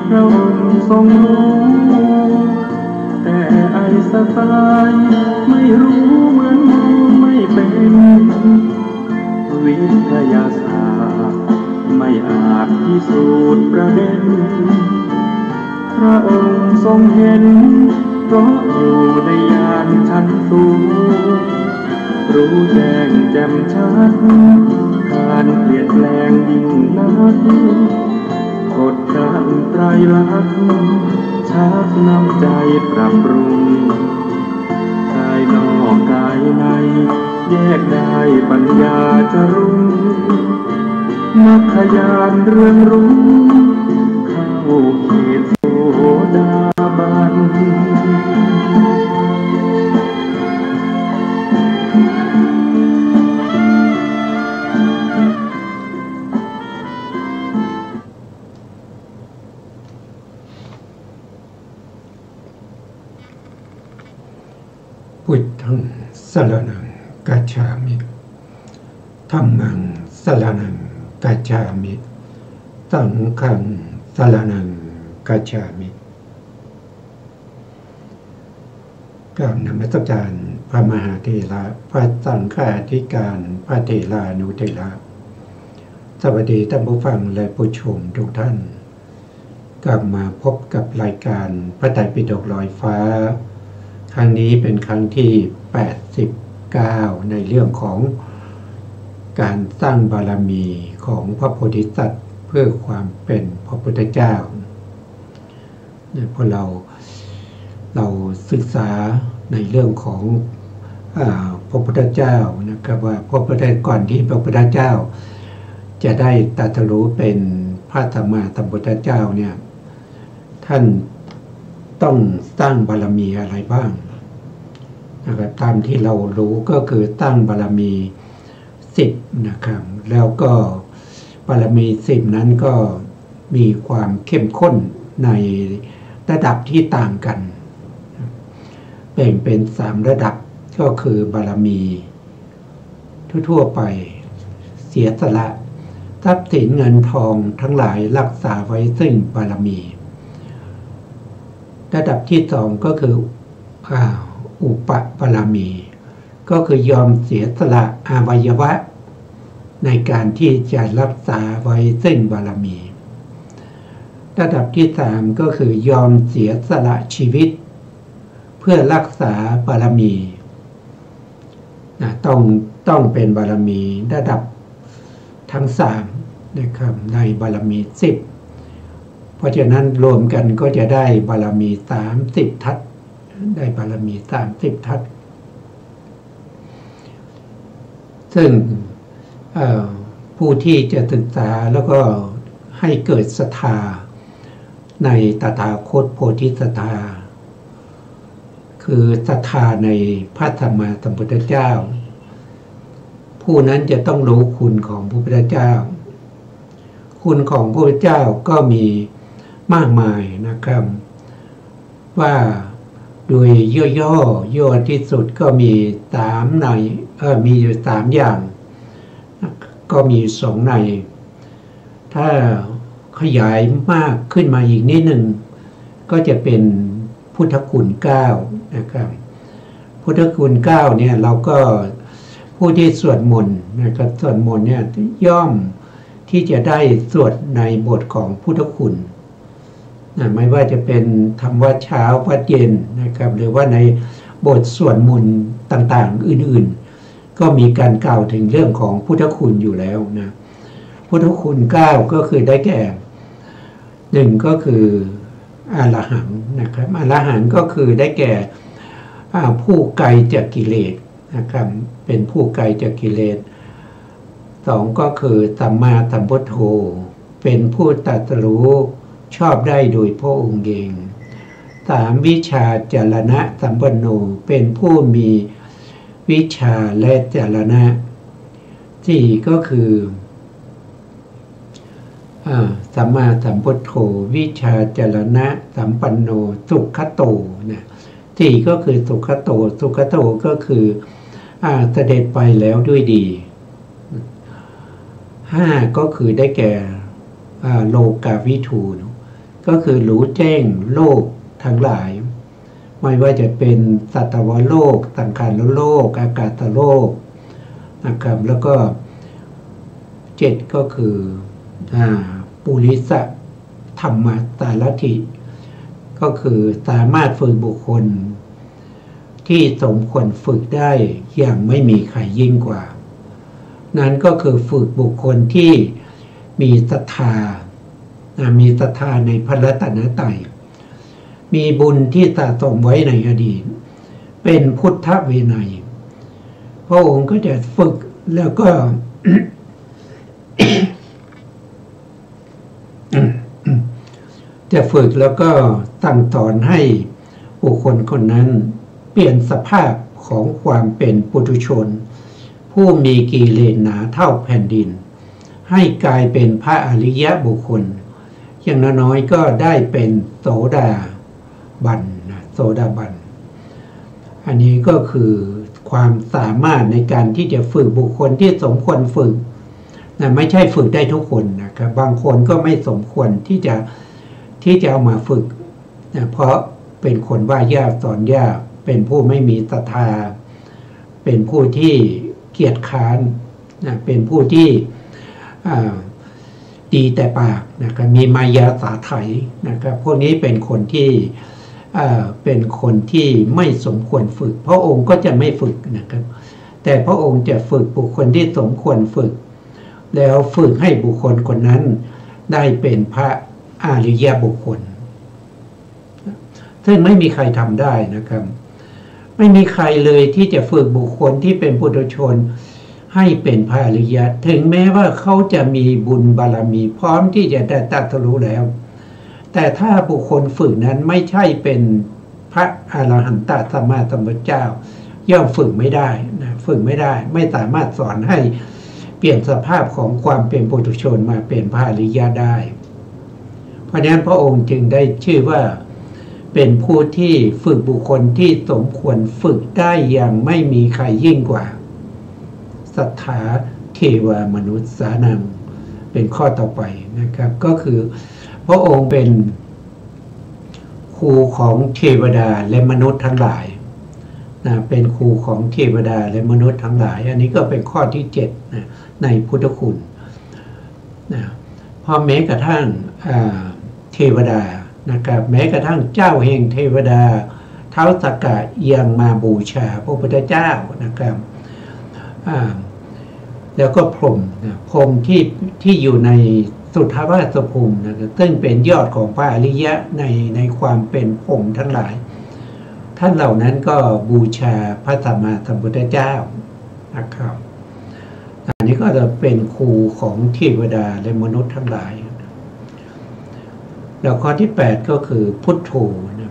พระองค์ทรงรู้แต่ไอสไตล์ไม่รู้เหมือนมองไม่เป็นวิทยาศาสตร์ไม่อาจพิสูจน์ประเด็นพระองค์ทรงเห็นเพราะอยู่ในยานชั้นสูงรู้แจ้งแจ่มชัดการเปลี่ยนแปลงยิ่งนักกฎการไตรลักษณ์ชักนำใจปรับปรุงกายนอกกายในแยกได้ปัญญาจะรุ่งนักขยานเรื่องรู้เข้าเขตโสดาบันพุทธังสรณังกัจฉามิธัมมังสรณังกัจฉามิสังฆังสรณังกัจฉามิกราบนมัสการพระมหาเถระพระสังฆาธิการพระเถรานุเถระสวัสดีท่านผู้ฟังและผู้ชมทุกท่านกลับมาพบกับรายการพระไตรปิฎกลอยฟ้าครั้งนี้เป็นครั้งที่89ในเรื่องของการสร้างบารมีของพระโพธิสัตว์เพื่อความเป็นพระพุทธเจ้าพอเราศึกษาในเรื่องของพระพุทธเจ้านะครับว่าพระพุทธก่อนที่พระพุทธเจ้าจะได้ตรัสรู้เป็นพระสัมมาสัมพุทธเจ้าเนี่ยท่านต้องสร้างบารมีอะไรบ้างนะครับตามที่เรารู้ก็คือตั้งบารมี10นะครับแล้วก็บารมี10นั้นก็มีความเข้มข้นในระดับที่ต่างกันแบ่งเป็น3ระดับก็คือบารมีทั่วๆไปเสียสละทรัพย์สินเงินทองทั้งหลายรักษาไว้ซึ่งบารมีระดับที่2ก็คืออุปบารมีก็คือยอมเสียสละอวัยวะในการที่จะรักษาไว้ซึ่งบารมีระดับที่3ก็คือยอมเสียสละชีวิตเพื่อรักษาบารมีต้องเป็นบารมีระดับทั้ง3นะครับในบารมี10เพราะฉะนั้นรวมกันก็จะได้บารมี30ทัศได้บารมี30ทัศซึ่งผู้ที่จะศึกษาแล้วก็ให้เกิดศรัทธาในตถาคตโพธิสัตถาคือศรัทธาในพระสัมมาสัมพุทธเจ้าผู้นั้นจะต้องรู้คุณของพระพุทธเจ้าคุณของพระพุทธเจ้าก็มีมากมายนะครับว่าโดยย่อที่สุดก็มี3ในมีอยู่3อย่างก็มี2ในถ้าขยายมากขึ้นมาอีกนิดหนึ่งก็จะเป็นพุทธคุณ9นะครับพุทธคุณ9เนี่ยเราก็ผู้ที่สวดมนต์นะครับสวดมนต์เนี่ยย่อมที่จะได้สวดในบทของพุทธคุณไม่ว่าจะเป็นธรรมวัดเช้าวัดเย็นนะครับหรือว่าในบทสวดมนต์ต่างๆอื่นๆก็มีการกล่าวถึงเรื่องของพุทธคุณอยู่แล้วนะพุทธคุณ9ก็คือได้แก่1ก็คืออรหังนะครับอรหังก็คือได้แก่ผู้ไกลจากกิเลสนะครับเป็นผู้ไกลจากกิเลส2ก็คือสัมมาสัมพุทโธเป็นผู้ตรัสรู้ชอบได้โดยพระองค์เอง3วิชาจรณะสัมปันโนเป็นผู้มีวิชาและจรณะ4ก็คือสัมมาสัมพุทโธวิชาจรณะสัมปันโนสุขโตเนี่ย4ก็คือสุขโตก็คือเสด็จไปแล้วด้วยดี5ก็คือได้แก่โลกาวิทู ก็คือรู้แจ้งโลกทั้งหลายไม่ว่าจะเป็นสัตวโลกสังขารโลกอากาศโลกนะครับแล้วก็7ก็คือปุริสธรรมสารถิก็คือสามารถฝึกบุคคลที่สมควรฝึกได้อย่างไม่มีใครยิ่งกว่านั้นก็คือฝึกบุคคลที่มีศรัทธาในพระรัตนตรัยมีบุญที่สะสมไว้ในอดีตเป็นพุทธวินัยพระองค์ก็จะฝึกแล้วก็ จะฝึกแล้วก็สั่งสอนให้บุคคลคนนั้นเปลี่ยนสภาพของความเป็นปุถุชนผู้มีกิเลสหนาเท่าแผ่นดินให้กลายเป็นพระอริยบุคคลอย่างน้อยก็ได้เป็นโสดาบันอันนี้ก็คือความสามารถในการที่จะฝึกบุคคลที่สมควรฝึกไม่ใช่ฝึกได้ทุกคนนะครับบางคนก็ไม่สมควรที่จะเอามาฝึกเพราะเป็นคนว่ายากสอนยากเป็นผู้ไม่มีศรัทธาเป็นผู้ที่เกียจค้านเป็นผู้ที่ดีแต่ปากนะครับมีมายาสาไถนะครับพวกนี้เป็นคนที่ไม่สมควรฝึกพระองค์ก็จะไม่ฝึกนะครับแต่พระองค์จะฝึกบุคคลที่สมควรฝึกแล้วฝึกให้บุคคลคนนั้นได้เป็นพระอริยบุคคลซึ่งไม่มีใครทำได้นะครับไม่มีใครเลยที่จะฝึกบุคคลที่เป็นปุถุชนให้เป็นพระอริยะถึงแม้ว่าเขาจะมีบุญบารมีพร้อมที่จะได้ตรัสรู้แล้วแต่ถ้าบุคคลฝึกนั้นไม่ใช่เป็นพระอรหันตสัมมาสัมพุทธเจ้าย่อมฝึกไม่ได้ฝึกไม่ได้ไม่สามารถสอนให้เปลี่ยนสภาพของความเป็นปุถุชนมาเป็นพระอริยะได้เพราะฉะนั้นพระองค์จึงได้ชื่อว่าเป็นผู้ที่ฝึกบุคคลที่สมควรฝึกได้อย่างไม่มีใครยิ่งกว่าสัทธาเทวมนุษย์สานังเป็นข้อต่อไปนะครับก็คือพระองค์เป็นครูของเทวดาและมนุษย์ทั้งหลายเป็นครูของเทวดาและมนุษย์ทั้งหลายอันนี้ก็เป็นข้อที่7ในพุทธคุณพอแม้กระทั่งเทวดานะครับแม้กระทั่งเจ้าแห่งเทวดาท้าวสักกะยังมาบูชาพระพุทธเจ้านะครับแล้วก็พรหมที่อยู่ในสุทธาวาสภูมินะครับซึ่งเป็นยอดของพระอริยะในความเป็นพรหมทั้งหลายท่านเหล่านั้นก็บูชาพระสัมมาสัมพุทธเจ้านะครับอันนี้ก็จะเป็นครูของเทวดาและมนุษย์ทั้งหลายแล้วข้อที่8ก็คือพุทโธ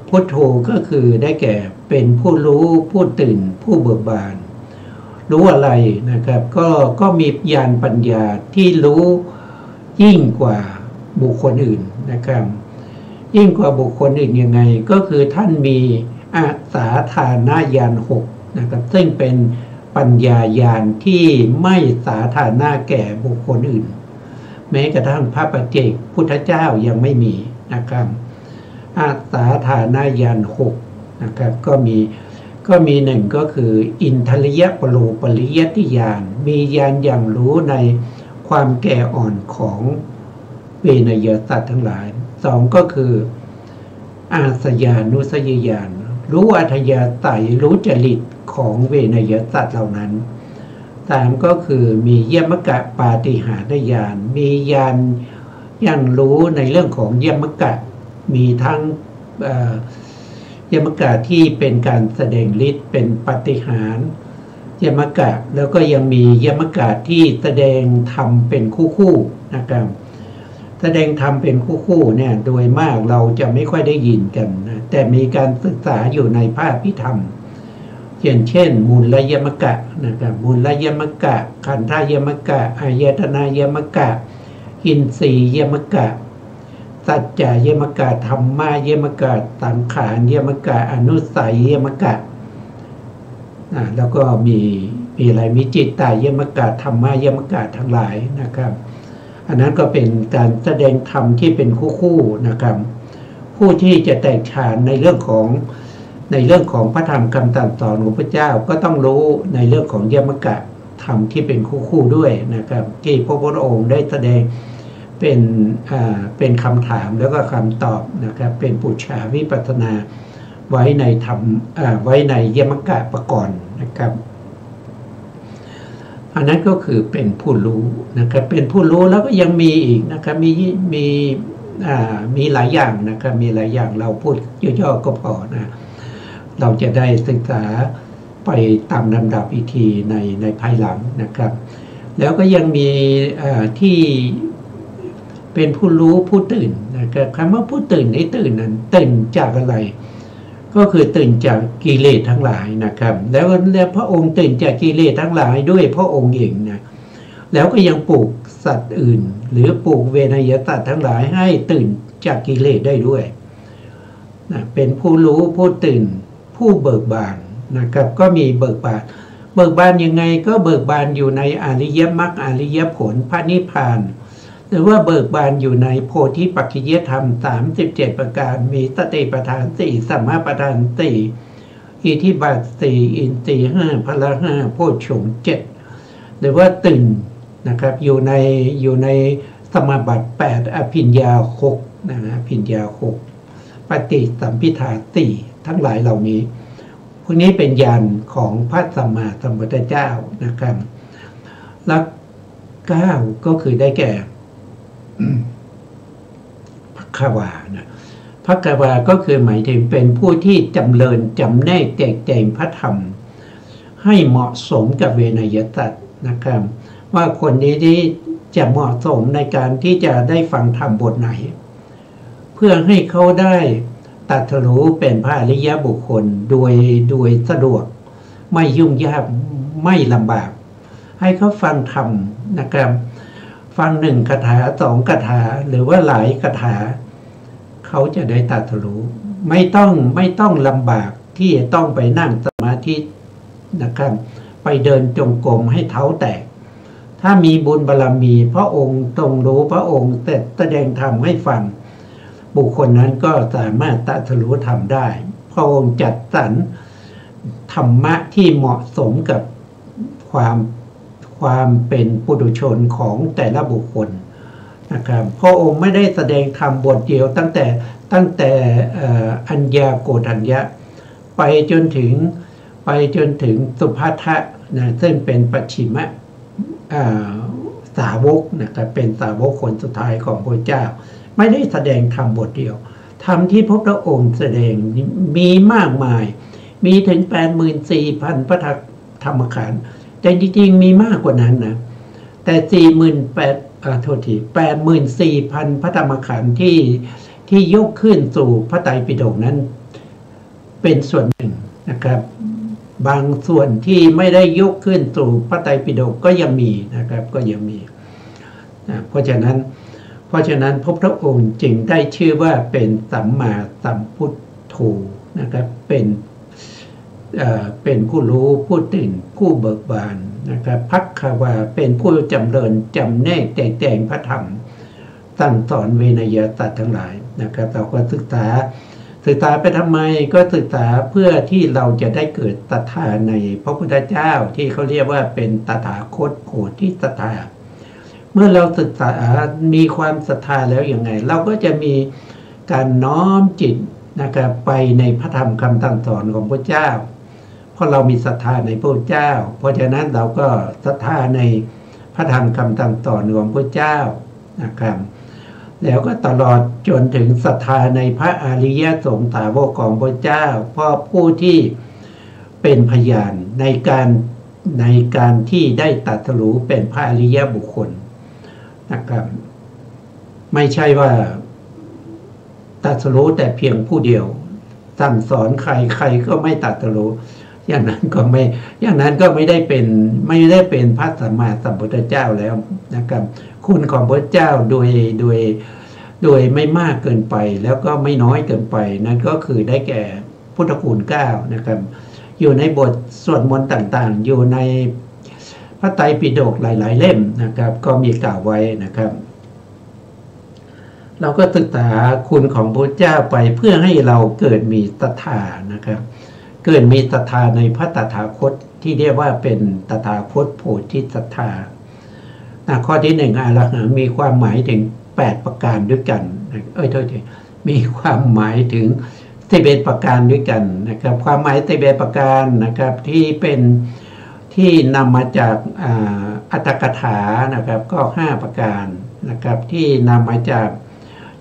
พุทโธก็คือได้แก่เป็นผู้รู้ผู้ตื่นผู้เบิกบานรู้อะไรนะครับก็มีญาณปัญญาที่รู้ยิ่งกว่าบุคคลอื่นนะครับยิ่งกว่าบุคคลอื่นยังไงก็คือท่านมีอาสาธานาญาณ6นะครับซึ่งเป็นปัญญาญาณที่ไม่สาธารณะแก่บุคคลอื่นแม้กระทั่งพระปัจเจกพุทธเจ้ายังไม่มีนะครับอาสาธานาญาณ6นะครับก็มีหนึ่งก็คืออินทริยปโลปริยติญาณมีญาณอย่างรู้ในความแก่อ่อนของเวนยสัตว์ทั้งหลาย2ก็คืออาสยานุสยญาณรู้อัธยาศัยรู้จริตของเวนยสัตว์เหล่านั้น3ก็คือมียมกะปาฏิหาริย์ญาณมีญาณอย่างรู้ในเรื่องของยมกะมีทั้งยมกะที่เป็นการแสดงฤทธิ์เป็นปาฏิหาริย์ยมกะแล้วก็ยังมียมกะที่แสดงธรรมเป็นคู่ๆนะครับแสดงธรรมเป็นคู่ๆเนี่ยโดยมากเราจะไม่ค่อยได้ยินกันนะแต่มีการศึกษาอยู่ในพระอภิธรรมอย่างเช่นมูลยมกะนะครับมูลยมกะขันธายมกะอายตนายมกะอินทรียมกะสัจจายมกะธรรมายมกะสังขารยมกะอนุสัยยมกะแล้วก็มีอะไรมีจิตตายมกะธรรมายมกะทั้งหลายนะครับอันนั้นก็เป็นการแสดงธรรมที่เป็นคู่ๆนะครับ ผู้ที่จะแตกฉานในเรื่องของพระธรรมคำสั่งสอนของพระเจ้าก็ต้องรู้ในเรื่องของยมกะธรรมที่เป็นคู่ด้วยนะครับที่พระพุทธองค์ได้แสดงเป็นคำถามแล้วก็คำตอบนะครับเป็นปุจฉาวิปัสสนาไว้ในธรรมไว้ในยมกะปกรณ์นะครับอันนั้นก็คือเป็นผู้รู้นะครับเป็นผู้รู้แล้วก็ยังมีอีกนะครับมีหลายอย่างนะครับมีหลายอย่างเราพูดย่อๆก็พอนะเราจะได้ศึกษาไปตามลำดับอีกทีในภายหลังนะครับแล้วก็ยังมีที่เป็นผู้รู้ผู้ตื่นนะครับคำว่าผู้ตื่นในตื่นนั้นตื่นจากอะไรก็คือตื่นจากกิเลสทั้งหลายนะครับแล้วพระองค์ตื่นจากกิเลสทั้งหลายด้วยพระองค์เองนะแล้วก็ยังปลูกสัตว์อื่นหรือปลูกเวนยสัตว์ทั้งหลายให้ตื่นจากกิเลสได้ด้วยนะเป็นผู้รู้ผู้ตื่นผู้เบิกบานนะครับก็มีเบิกบานยังไงก็เบิกบานอยู่ในอริยมรรคอริยผลพระนิพพานหรือว่าเบิกบานอยู่ในโพธิปัจจยธรรม37ประการมีสติปัฏฐาน4สัมมาปัฏฐาน4อิทธิบาท4อินทรีย์5พละ5โพชฌงค์7หรือว่าตื่นนะครับอยู่ในสมาบัติ8อภิญญา6นะอภิญญา6ปฏิสัมภิทา4ทั้งหลายเหล่านี้พวกนี้เป็นญาณของพระสัมมาสัมพุทธเจ้านะครับและ9ก็คือได้แก่ภักวานะภักวาก็คือหมายถึงเป็นผู้ที่จำเริญจำแนกแจกแจงพระธรรมให้เหมาะสมกับเวนยสัตว์นะครับว่าคนนี้ที่จะเหมาะสมในการที่จะได้ฟังธรรมบทไหนเพื่อให้เขาได้ตรัสรู้เป็นพระอริยบุคคลโดยสะดวกไม่ยุ่งยากไม่ลำบากให้เขาฟังธรรมนะครับฟัง1คาถา2คาถาหรือว่าหลายคาถาเขาจะได้ตรัสรู้ไม่ต้องลำบากที่จะต้องไปนั่งสมาธินะครับไปเดินจงกรมให้เท้าแตกถ้ามีบุญบารมีพระองค์ทรงรู้พระองค์แสดงธรรมให้ฟังบุคคลนั้นก็สามารถตรัสรู้ธรรมได้พระองค์จัดสรรธรรมะที่เหมาะสมกับความเป็นปุถุชนของแต่ละบุคคลนะครับพระองค์ไม่ได้แสดงธรรมบทเดียวตั้งแต่อัญญาโกฏัญญะไปจนถึงสุภัททะนะซึ่งเป็นปัจฉิมสาวกนะครับเป็นสาวกคนสุดท้ายของพระเจ้าไม่ได้แสดงธรรมบทเดียวธรรมที่พระองค์แสดงมีมากมายมีถึง 84,000 พระธรรมขันธ์แต่จริงๆมีมากกว่านั้นนะแต่84,000 พระธรรมขันธ์ที่ยกขึ้นสู่พระไตรปิฎกนั้นเป็นส่วนหนึ่งนะครับบางส่วนที่ไม่ได้ยกขึ้นสู่พระไตรปิฎกก็ยังมีนะครับก็ยังมีเพราะฉะนั้นพระพุทธองค์จึงได้ชื่อว่าเป็นสัมมาสัมพุทโธนะครับเป็นผู้รู้ผู้ตื่นผู้เบิกบานนะครับภักขวาเป็นผู้จำเริญจำแนกแจกแจงพระธรรมสั่งสอนเวนยสัตว์ทั้งหลายนะครับเราก็ศึกษาไปทำไมก็ศึกษาเพื่อที่เราจะได้เกิดศรัทธาในพระพุทธเจ้าที่เขาเรียกว่าเป็นตถาคตโพธิศรัทธาเมื่อเราศึกษามีความศรัทธาแล้วยังไงเราก็จะมีการน้อมจิตนะครับไปในพระธรรมคำสั่งสอนของพระเจ้าเพราะเรามีศรัทธาในพระเจ้าเพราะฉะนั้นเราก็ศรัทธาในพระธรรมคำสั่งสอนของพระเจ้านะครับแล้วก็ตลอดจนถึงศรัทธาในพระอริยสงฆ์สาวกของพระเจ้าเพราะผู้ที่เป็นพยานในการที่ได้ตรัสรู้เป็นพระอริยบุคคลนะครับไม่ใช่ว่าตรัสรู้แต่เพียงผู้เดียวสั่งสอนใครก็ไม่ตรัสรู้อย่างนั้นก็ไม่ได้เป็นพระสัมมาสัมพุทธเจ้าแล้วนะครับคุณของพระเจ้าโดยไม่มากเกินไปแล้วก็ไม่น้อยเกินไปนั่นก็คือได้แก่พุทธคุณ9นะครับอยู่ในบทสวดมนต์ต่างๆอยู่ในพระไตรปิฎกหลายๆเล่มนะครับก็มีกล่าวไว้นะครับ เราก็ศึกษาคุณของพระเจ้าไปเพื่อให้เราเกิดมีศรัทธานะครับเกิดมีศรัทธาในพระตถาคตที่เรียกว่าเป็นตถาคตโพธิศรัทธาข้อที่1อรหังมีความหมายถึง8ประการด้วยกันโทษทีมีความหมายถึง11ประการด้วยกันนะครับความหมาย11ประการนะครับที่เป็นที่นำมาจากอัตถกถานะครับก็5ประการนะครับที่นำมาจาก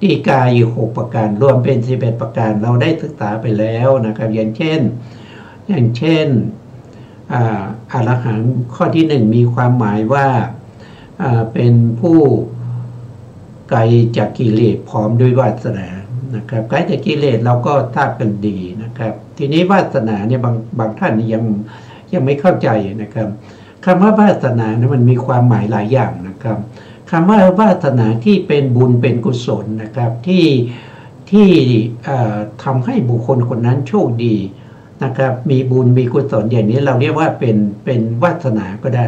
ฎีกาอีก6ประการรวมเป็น11ประการเราได้ศึกษาไปแล้วนะครับอย่างเช่นอรหังข้อที่1มีความหมายว่าเป็นผู้ไกลจากกิเลสพร้อมด้วยวาสนานะครับไกลจากกิเลสเราก็ทราบกันดีนะครับทีนี้วาสนาเนี่ยบางท่านยังไม่เข้าใจนะครับคำว่าวาสนาเนี่ยมันมีความหมายหลายอย่างนะครับคำว่าวาสนาที่เป็นบุญเป็นกุศลนะครับที่ทำให้บุคคลคนนั้นโชคดีนะครับมีบุญมีกุศลอย่างนี้เราเรียกว่าเป็นวาสนาก็ได้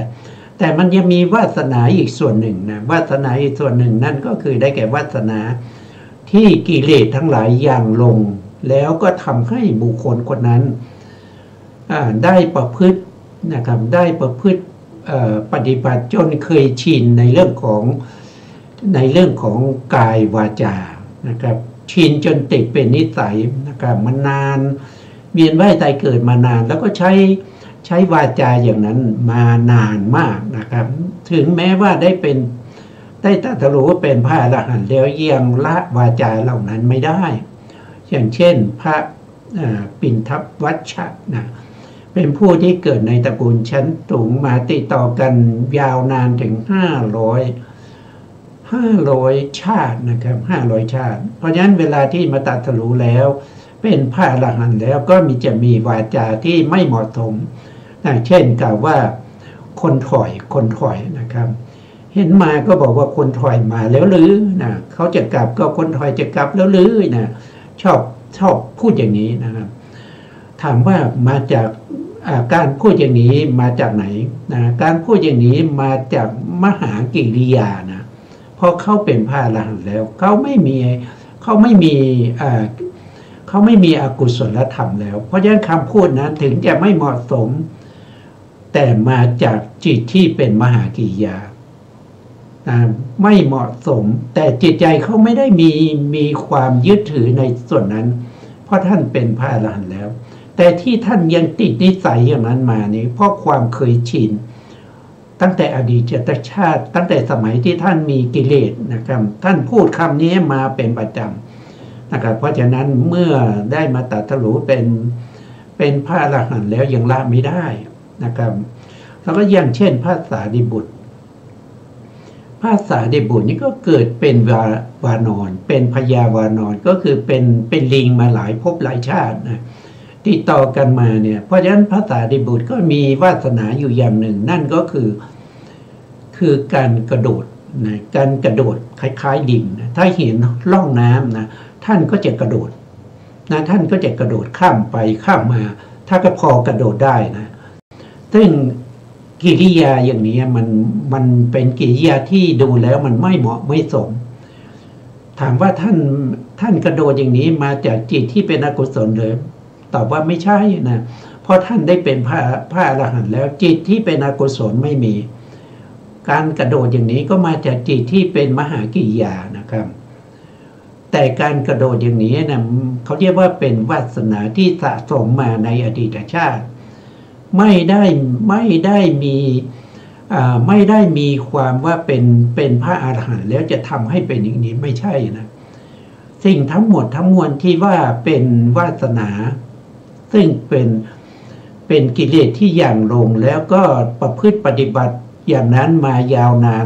แต่มันยังมีวาสนาอีกส่วนหนึ่งนะวาสนาอีกส่วนหนึ่งนั่นก็คือได้แก่วาสนาที่กิเลสทั้งหลายอย่างลงแล้วก็ทำให้บุคคลคนนั้นได้ประพฤตินะครับได้ประพฤติปฏิบัติจนเคยชินในเรื่องของกายวาจานะครับชินจนติดเป็นนิสัยนะครับมานานเวียนว่ายตายเกิดมานานแล้วก็ใช้วาจาอย่างนั้นมานานมากนะครับถึงแม้ว่าได้ตรัสรู้เป็นพระอรหันต์แล้วยังละวาจาเหล่านั้นไม่ได้อย่างเช่นพระปิณฑวัชชะนะเป็นผู้ที่เกิดในตระกูลชั้นสูงมาติดต่อกันยาวนานถึง500ชาตินะครับ500ชาติเพราะฉะนั้นเวลาที่มาตรัสรู้แล้วเป็นพระอรหันต์แล้วก็จะมีวาจาที่ไม่เหมาะสมเช่นกล่าวว่าคนถอยนะครับเห็นมาก็บอกว่าคนถอยมาแล้วหรือนะเขาจะกลับก็คนถอยจะกลับแล้วหรือนะชอบพูดอย่างนี้นะครับถามว่ามาจากการพูดอย่างนี้มาจากไหนนะการพูดอย่างนี้มาจากมหากิริยานะเพราะเขาเป็นพระอรหันต์แล้วเขาไม่มีอกุศลธรรมแล้วเพราะฉะนั้นคำพูดนั้นถึงจะไม่เหมาะสมแต่มาจากจิตที่เป็นมหากิริยาไม่เหมาะสมแต่จิตใจเขาไม่ได้มีความยึดถือในส่วนนั้นเพราะท่านเป็นพระอรหันต์แล้วแต่ที่ท่านยังติดนิสัยอย่างนั้นมานี้เพราะความเคยชินตั้งแต่อดีตชาติตั้งแต่สมัยที่ท่านมีกิเลสนะครับท่านพูดคำนี้มาเป็นประจำนะครับเพราะฉะนั้นเมื่อได้มาตรัสรู้เป็นพระอรหันต์แล้วยังละไม่ได้นะครับแล้วก็อย่างเช่นพระสารีบุตรนี่ก็เกิดเป็นวานอนเป็นพญาวานอนก็คือเป็นลิงมาหลายภพหลายชาตินะติดต่อกันมาเนี่ยเพราะฉะนั้นพระสารีบุตรก็มีวาสนาอยู่อย่างหนึ่งนั่นก็คือการกระโดดนะการกระโดดคล้ายๆลิงนะถ้าเห็นร่องน้ำนะท่านก็จะกระโดดนะท่านก็จะกระโดดข้ามไปข้ามมาถ้าก็พอกระโดดได้นะซึ่งกิริยาอย่างนี้มันเป็นกิริยาที่ดูแล้วมันไม่เหมาะไม่สมถามว่าท่านกระโดดอย่างนี้มาจากจิตที่เป็นอกุศลเลยตอบว่าไม่ใช่นะเพราะท่านได้เป็นพระอรหันต์แล้วจิตที่เป็นอกุศลไม่มีการกระโดดอย่างนี้ก็มาจากจิตที่เป็นมหากิริยานะครับแต่การกระโดดอย่างนี้นะเขาเรียกว่าเป็นวาสนาที่สะสมมาในอดีตชาติไม่ได้มีความว่าเป็นพระอรหันต์แล้วจะทำให้เป็นอย่างนี้ไม่ใช่นะสิ่งทั้งหมดทั้งมวลที่ว่าเป็นวาสนาซึ่งเป็นกิเลสที่อย่างลงแล้วก็ประพฤติปฏิบัติอย่างนั้นมายาวนาน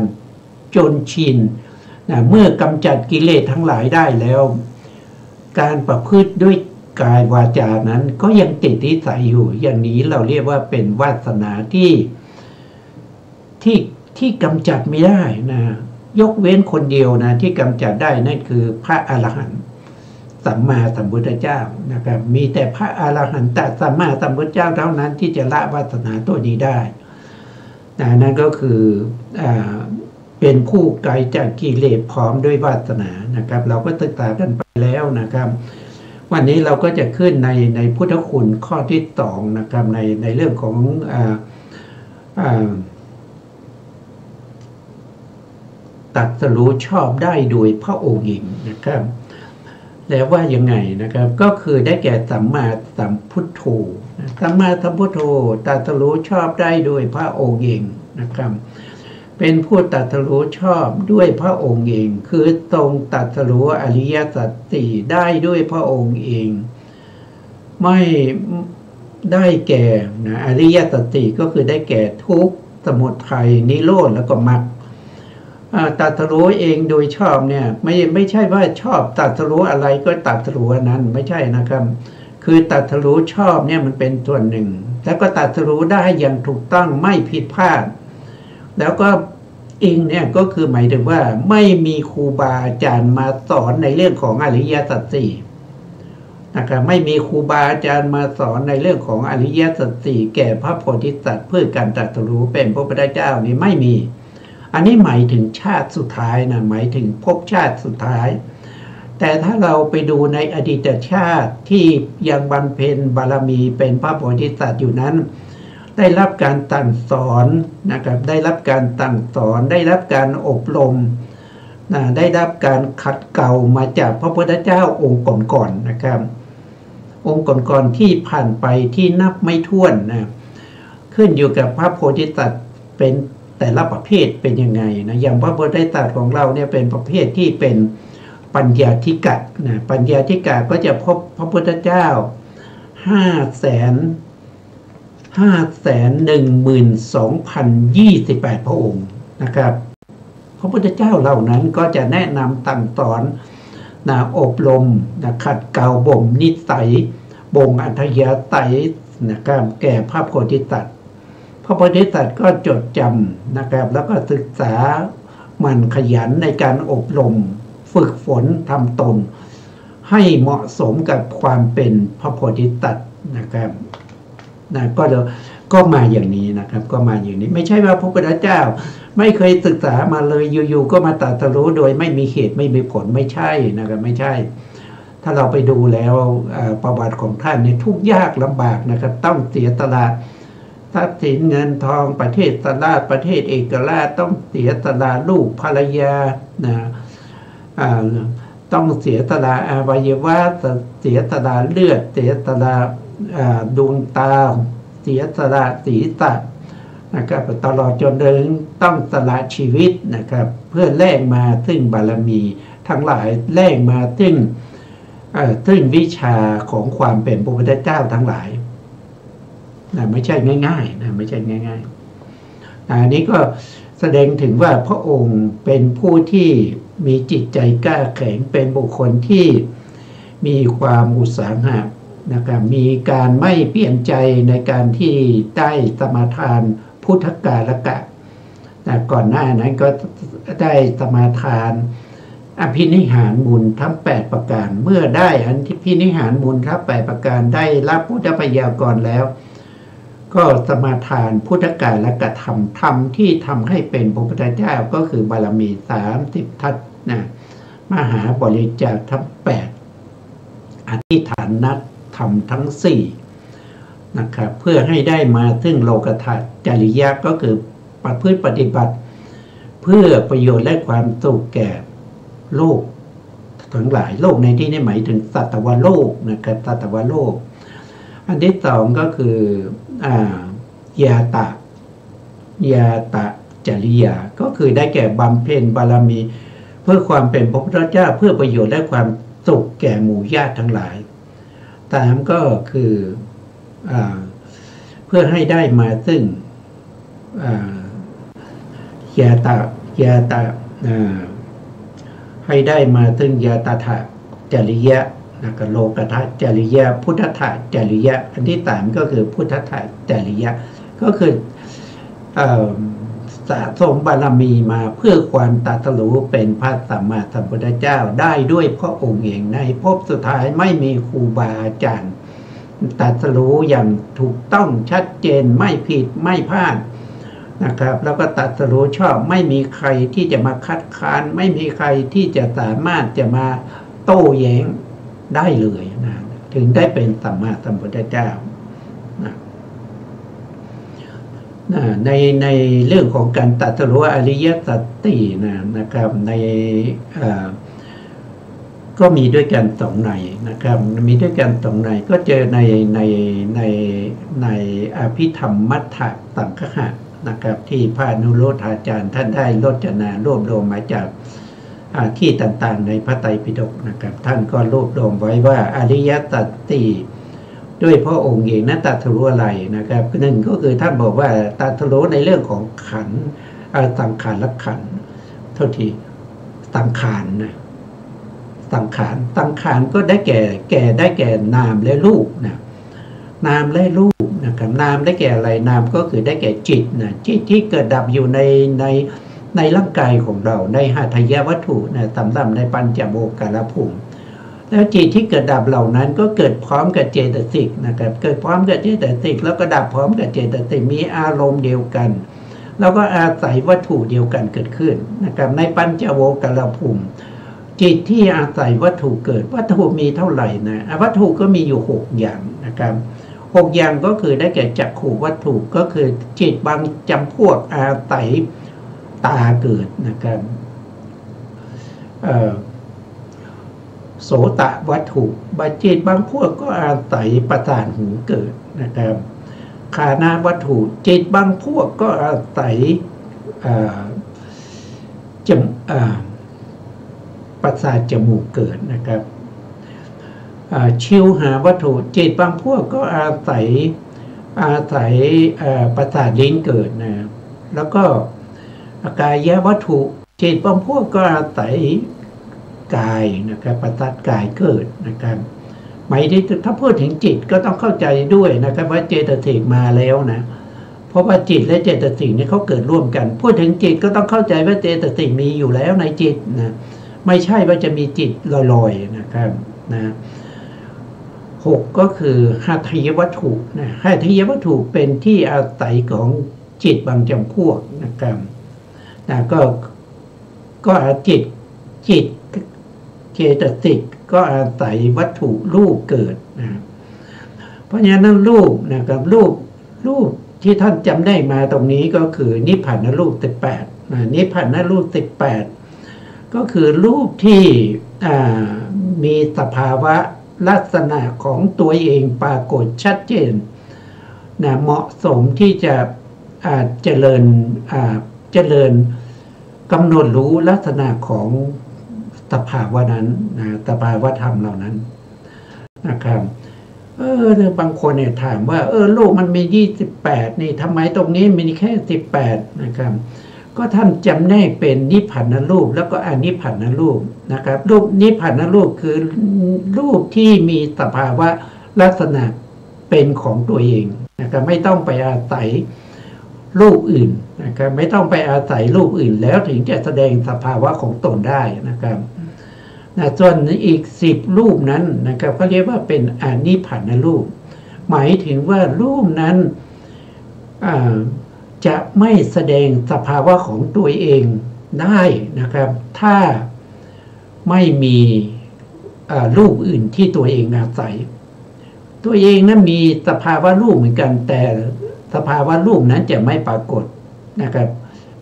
จนชินนะเมื่อกำจัดกิเลสทั้งหลายได้แล้วการประพฤติด้วยกายวาจานั้นก็ยังติดนิสัยอยู่อย่างนี้เราเรียกว่าเป็นวาสนาที่กำจัดไม่ได้นะยกเว้นคนเดียวนะที่กำจัดได้นั่นคือพระอรหันต์สัมมาสัมพุทธเจ้านะครับมีแต่พระอรหันตสัมมาสัมพุทธเจ้าเท่านั้นที่จะละวาสนาตัวนี้ได้นั่นก็คือ เป็นผู้ไกลจากกิเลสพร้อมด้วยวาสนานะครับเราก็ศึกษากันไปแล้วนะครับวันนี้เราก็จะขึ้นในพุทธคุณข้อที่2นะครับในเรื่องของตรัสรู้ชอบได้โดยพระองค์เองนะครับแล้วว่ายังไงนะครับก็คือได้แก่สัมมาสัมพุทโธสัมมาสัมพุทโธตรัสรู้ชอบได้โดยพระองค์เองนะครับเป็นผู้ตรัสรู้ชอบด้วยพระองค์เองคือทรงตรัสรู้อริยสัจสี่ได้ด้วยพระองค์เองไม่ได้แก่อริยสัจสี่ก็คือได้แก่ทุกข์สมุทัยนิโรธแล้วก็มรรคตรัสรู้เองโดยชอบเนี่ยไม่ใช่ว่าชอบตรัสรู้อะไรก็ตรัสรู้อันนั้นไม่ใช่นะครับคือตรัสรู้ชอบเนี่ยมันเป็นส่วนหนึ่งแล้วก็ตรัสรู้ได้อย่างถูกต้องไม่ผิดพลาดแล้วก็เองเนี่ยก็คือหมายถึงว่าไม่มีครูบาอาจารย์มาสอนในเรื่องของอริยสัจสี่นะครับไม่มีครูบาอาจารย์มาสอนในเรื่องของอริยสัจสี่แก่พระโพธิสัตว์เพื่อการตรัสรู้เป็นพระพุทธเจ้านี่ไม่มีอันนี้หมายถึงชาติสุดท้ายนะหมายถึงภพชาติสุดท้ายแต่ถ้าเราไปดูในอดีตชาติที่ยังบำเพ็ญบารมีเป็นพระโพธิสัตว์อยู่นั้นได้รับการสั่งสอนนะครับได้รับการสั่งสอนได้รับการอบรมได้รับการขัดเกลามาจากพระพุทธเจ้าองค์ก่อนๆนะครับองค์ก่อนๆที่ผ่านไปที่นับไม่ถ้วนนะขึ้นอยู่กับพระโพธิสัตว์เป็นแต่ละประเภทเป็นยังไงนะอย่างพระโพธิสัตว์ของเราเนี่ยเป็นประเภทที่เป็นปัญญาธิกะนะปัญญาธิกะก็จะพบพระพุทธเจ้า512,028 พระองค์นะครับพระพุทธเจ้าเหล่านั้นก็จะแนะนำสั่งสอนอบรมขัดเกลาบ่มนิสัยบ่งอัธยาศัยนะครับแก่พระโพธิสัตว์พระโพธิสัตว์ก็จดจำนะครับแล้วก็ศึกษามันขยันในการอบรมฝึกฝนทำตนให้เหมาะสมกับความเป็นพระโพธิสัตว์นะครับก็มาอย่างนี้นะครับก็มาอย่างนี้ไม่ใช่ว่าพระพุทธเจ้าไม่เคยศึกษามาเลยอยู่ๆก็มาตรัสรู้โดยไม่มีเหตุไม่มีผลไม่ใช่นะครับไม่ใช่ถ้าเราไปดูแล้วประวัติของท่านเนี่ยทุกข์ยากลำบากนะครับต้องเสียสละทรัพย์สินเงินทองประเทศสลาดประเทศเอกราชต้องเสียสละลูกภรรยาต้องเสียสละอวัยวะเสียสละเลือดเสียสละดวงตาเสียสละศีรษะนะครับตลอดจนถึงต้องสละชีวิตนะครับเพื่อแลกมาซึ่งบารมีทั้งหลายแลกมาซึ่งวิชาของความเป็นพระพุทธเจ้าทั้งหลายไม่ใช่ง่ายๆไม่ใช่ง่ายๆอันนี้ก็แสดงถึงว่าพระองค์เป็นผู้ที่มีจิตใจกล้าแข็งเป็นบุคคลที่มีความอุตสาหะนะครับมีการไม่เปลี่ยนใจในการที่ได้สมาทานพุทธกาลกะก่อนหน้านั้นก็ได้สมาทานอภินิหารบุญทั้ง8ประการเมื่อได้อภินิหารบุญทั้ง8ประการได้รับพุทธพยากรแล้วก็สมาทานพุทธกาลกธรรมธรรมที่ทำให้เป็นพระพุทธเจ้าก็คือบารมี30ทัศนะมหาบริจาคทั้ง8อธิษฐานนัตธรรมทั้ง4นะครับเพื่อให้ได้มาซึ่งโลกธาตุจริยะก็คือประพฤติปฏิบัติเพื่อประโยชน์และความสุขแก่โลกทั้งหลายโลกในที่นี้หมายถึงสัตวโลกนะครับสัตวโลกอันที่2ก็คือยาตะจริยาก็คือได้แก่บำเพ็ญบารมีเพื่อความเป็นพระพุทธเจ้าเพื่อประโยชน์และความสุขแก่หมู่ญาติทั้งหลาย3ก็คือเพื่อให้ได้มาซึ่งยาตะให้ได้มาซึ่งยาตถะจริยะโลกทัศจริยะพุทธทัศจริยะอันที่3ก็คือพุทธทัศจริยะก็คือสะสมบารมีมาเพื่อความตรัสรู้เป็นพระสัมมาสัมพุทธเจ้าได้ด้วยพระองค์เองในภพสุดท้ายไม่มีครูบาอาจารย์ตรัสรู้อย่างถูกต้องชัดเจนไม่ผิดไม่พลาด นะครับแล้วก็ตรัสรู้ชอบไม่มีใครที่จะมาคัดค้านไม่มีใครที่จะสามารถจะมาโต้แย้งได้เลยนะถึงได้เป็นสัมมาสัมพุทธเจ้าในเรื่องของการตรัสรู้อริยสัจสี่นะครับในก็มีด้วยกันสองในนะครับมีด้วยกันสองในก็เจอในอภิธรรมมัทธสังคหะนะครับที่พระอนุโลธาจารย์ท่านได้รจนารวบรวมมาจากที่ต่างๆในพระไตรปิฎกนะครับท่านก็รวบรวมไว้ว่าอริยสัจสี่ด้วยพระองค์เองนั้นตรัสรู้อะไรนะครับหนึ่งก็คือท่านบอกว่าตรัสรู้ในเรื่องของขันธ์สังขารและขันธ์เท่าที่สังขารนะสังขารก็ได้แก่นามและรูปนะนามและรูปนะครับนามได้แก่อะไรนามก็คือได้แก่จิตนะจิตที่เกิดดับอยู่ในร่างกายของเราในหทัยวัตถุนะต่ำๆในปัญจโมกขภูมิแล้วจิตที่เกิดดับเหล่านั้นก็เกิดพร้อมกับเจตสิกนะครับเกิดพร้อมกับเจตสิกแล้วก็ดับพร้อมกับเจตสิกมีอารมณ์เดียวกันแล้วก็อาศัยวัตถุเดียวกันเกิดขึ้นนะครับในปัญจโมกขภูมิจิตที่อาศัยวัตถุเกิดวัตถุมีเท่าไหร่นะวัตถุก็มีอยู่6อย่างนะครับ6อย่างก็คือได้แก่จักขุวัตถุก็คือจิตบางจำพวกอาศัยตาเกิดนะครับโสตวัตถุจิตบางพวกก็อาศัยประสาทหูเกิดนะครับคานาวัตถุจิตบางพวกก็อาศัยประสาทจมูกเกิดนะครับชิวหาวัตถุจิตบางพวกก็อาศัยประสาทลิ้นเกิดนะแล้วก็กายวัตถุจิตบางพวกก็อาศัยกายนะครับประสาทกายเกิดนะครับหมายถึงถ้าพูดถึงจิตก็ต้องเข้าใจด้วยนะครับว่าเจตสิกมาแล้วนะเพราะว่าจิตและเจตสิกนี่เขาเกิดร่วมกันพูดถึงจิตก็ต้องเข้าใจว่าเจตสิกมีอยู่แล้วในจิตนะไม่ใช่ว่าจะมีจิตลอยๆนะครับนะ6ก็คือหทัยวัตถุนะหทัยวัตถุเป็นที่อาศัยของจิตบางจำพวกนะครับนะก็จิตเจตสิกก็อาศัยวัตถุรูปเกิดนะเพราะฉะนั้นรูปนะครับรูปที่ท่านจำได้มาตรงนี้ก็คือนิพพานรูป18นะนิพพานรูป18ก็คือรูปที่มีสภาวะลักษณะของตัวเองปรากฏชัดเจนนะเหมาะสมที่จะเจริญกำหนดรู้ลักษณะของสภาวะนั้นนะสภาวะธรรมเหล่านั้นนะครับบางคนเนี่ยถามว่าโลกมันมี28นี่ทำไมตรงนี้มีแค่18นะครับก็ท่านจำแนกเป็นนิพพานรูปแล้วก็อนิพพานรูปนะครับรูปนิพพานรูปคือรูปที่มีสภาวะลักษณะเป็นของตัวเองนะครับไม่ต้องไปอาศัยรูปอื่นนะครับไม่ต้องไปอาศัยรูปอื่นแล้วถึงจะแสดงสภาวะของตนได้นะครับส่วนอีก10รูปนั้นนะครับเขาเรียกว่าเป็นอนิพพานรูปหมายถึงว่ารูปนั้นจะไม่แสดงสภาวะของตัวเองได้นะครับถ้าไม่มีรูปอื่นที่ตัวเองอาศัยตัวเองนั้นมีสภาวะรูปเหมือนกันแต่สภาวะรูปนั้นจะไม่ปรากฏนะครับ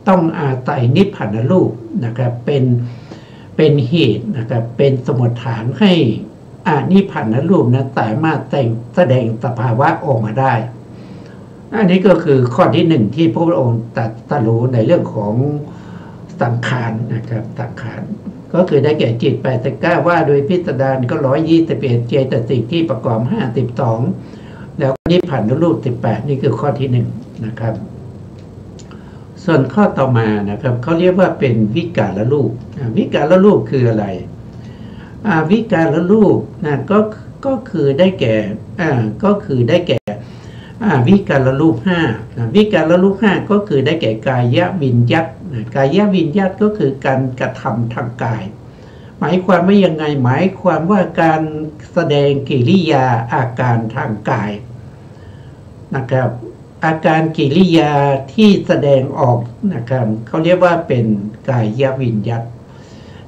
ต้องอาศัยนิพพานรูปนะครับเป็นเหตุนะครับเป็นสมุฏฐานให้นิพพานรูปนั้นสามารถแสดงสภาวะออกมาได้อันนี้ก็คือข้อที่1ที่พระพุทธองค์ตรัสรู้ในเรื่องของสังขารนะครับสังขารก็คือได้แก่จิต89ว่าโดยพิสดารก็121เจตสิกที่ประกอบ52แล้วนิพพานรูป18นี่คือข้อที่1นะครับส่วนข้อต่อมานะครับเขาเรียกว่าเป็นวิการรูปวิการรูปคืออะไรวิการรูปนะก็คือได้แก่วิการรูป5วิการรูป5ก็คือได้แก่กายวิญญัตกายวิญญัตก็คือการกระทำทางกายหมายความว่ายังไงหมายความว่าการแสดงกิริยาอาการทางกายนะครับ อาการกิริยาที่แสดงออกนะครับเขาเรียกว่าเป็นกายวิญญัต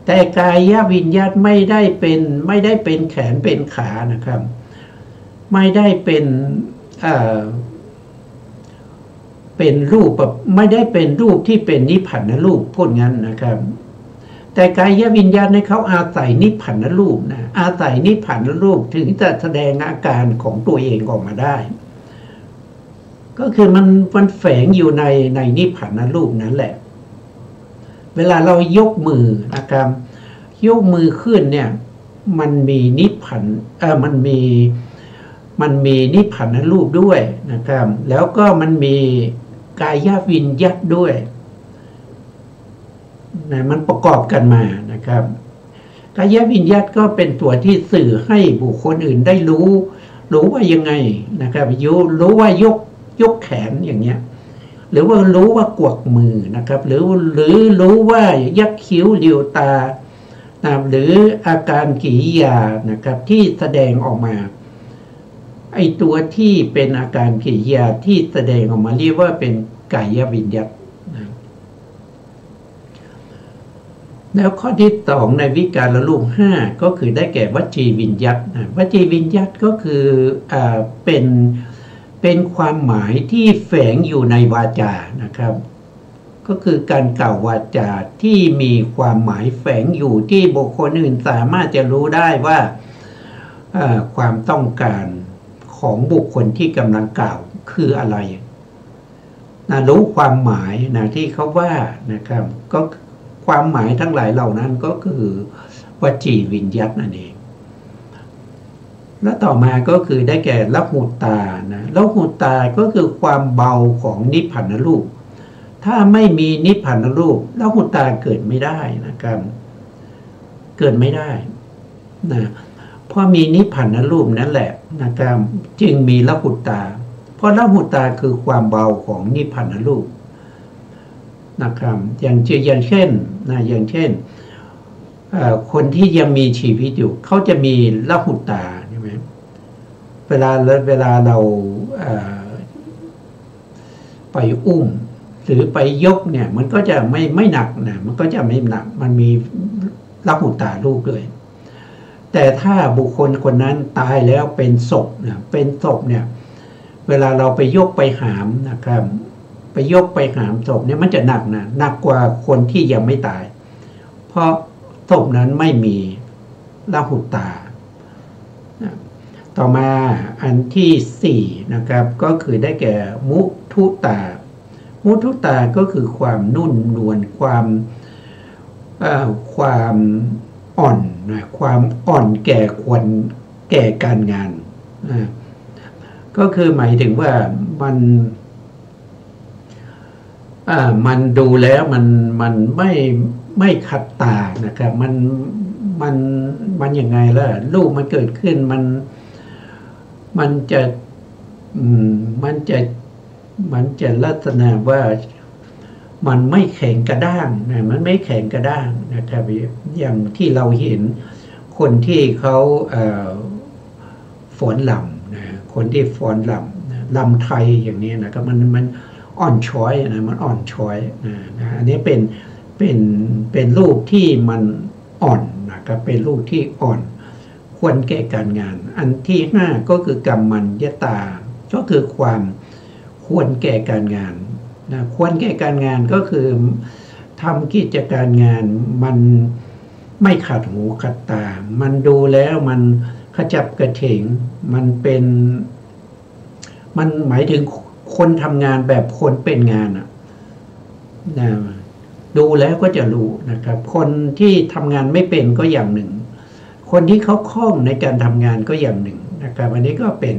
แต่กายวิญญัตไม่ได้เป็นแขนเป็นขานะครับไม่ได้เป็นรูปไม่ได้เป็นรูปที่เป็นนิพพานรูปพูดงั้นนะครับแต่กายวิญญาณในเขาอาศัยนิพพานรูปนะอาศัยนิพพานรูปถึงจะแสดงอาการของตัวเองออกมาได้ก็คือมันแฝงอยู่ในนิพพานรูปนั้นแหละเวลาเรายกมือนะครับยกมือขึ้นเนี่ยมันมีนิพพานมันมีนิพพานรูปด้วยนะครับแล้วก็มันมีกายวิญญัตด้วยนะมันประกอบกันมานะครับกายวิญญัตก็เป็นตัวที่สื่อให้บุคคลอื่นได้รู้ว่ายังไงนะครับรู้ว่ายกแขนอย่างเงี้ยหรือว่ารู้ว่ากวักมือนะครับหรือรู้ว่ายักคิ้วเลียวตาหรืออาการกิริยานะครับที่แสดงออกมาไอตัวที่เป็นอาการกิริยาที่แสดงออกมาเรียกว่าเป็นกายวิญญัตแล้วข้อที่สองในวิการละรูป5ก็คือได้แก่วจีวิญญัตวจีวิญญัตก็คือเป็นความหมายที่แฝงอยู่ในวาจานะครับก็คือการกล่าววาจาที่มีความหมายแฝงอยู่ที่บุคคลอื่นสามารถจะรู้ได้ว่าความต้องการของบุคคลที่กำลังกล่าวคืออะไรนะรู้ความหมายนะที่เขาว่านะครับก็ความหมายทั้งหลายเหล่านั้นก็คือวจีวิญญัตนั่นเองและต่อมาก็คือได้แก่ละหุตานะละหุตาก็คือความเบาของนิพพานรูปถ้าไม่มีนิพพานรูปละหุตาเกิดไม่ได้นะครับเกิดไม่ได้นะเพราะมีนิพพานรูปนั่นแหละนะครับจึงมีละหุตาเพราะละหุตาคือความเบาของนิพพานรูปนะครับอย่างเช่นคนที่ยังมีชีวิตอยู่เขาจะมีละหุตาใช่ไหมเวลาเราไปอุ้มหรือไปยกเนี่ยมันก็จะไม่หนักนะมันก็จะไม่หนักมันมีละหุตาลูกด้วยแต่ถ้าบุคคลคนนั้นตายแล้วเป็นศพเนี่ยเวลาเราไปยกไปหามนะครับไปยกไปหามศพเนี่ยมันจะหนักกว่าคนที่ยังไม่ตายเพราะศพนั้นไม่มีละหุตาต่อมาอันที่4นะครับก็คือได้แก่มุทุตามุทุตาก็คือความนุ่มนวลความอ่อนนะความอ่อนแก่ควรแก่การงานก็คือหมายถึงว่ามันดูแล้วมันไม่ขัดตานะครับมันยังไงล่ะลูกมันเกิดขึ้นมันจะลักษณะว่ามันไม่แข็งกระด้างนะมันไม่แข็งกระด้างนะครับอย่างที่เราเห็นคนที่เขาฟ้อนลำนะคนที่ฟ้อนลำไทยอย่างนี้นะครับมันอ่อนช้อยนะมันอ่อนช้อยนะอันนี้เป็นรูปที่มันอ่อนนะครับเป็นรูปที่อ่อนควรแก่การงานอันที่5ก็คือกรรมัญญตาก็คือความควรแก่การงานนะควรแก่การงานก็คือทำกิจการงานมันไม่ขัดหูขัดตามันดูแล้วมันขจับกระเฉงมันหมายถึงคนทำงานแบบคนเป็นงานนะดูแล้วก็จะรู้นะครับคนที่ทำงานไม่เป็นก็อย่างหนึ่งคนที่เขาคล่องในการทำงานก็อย่างหนึ่งนะครับอันนี้ก็เป็น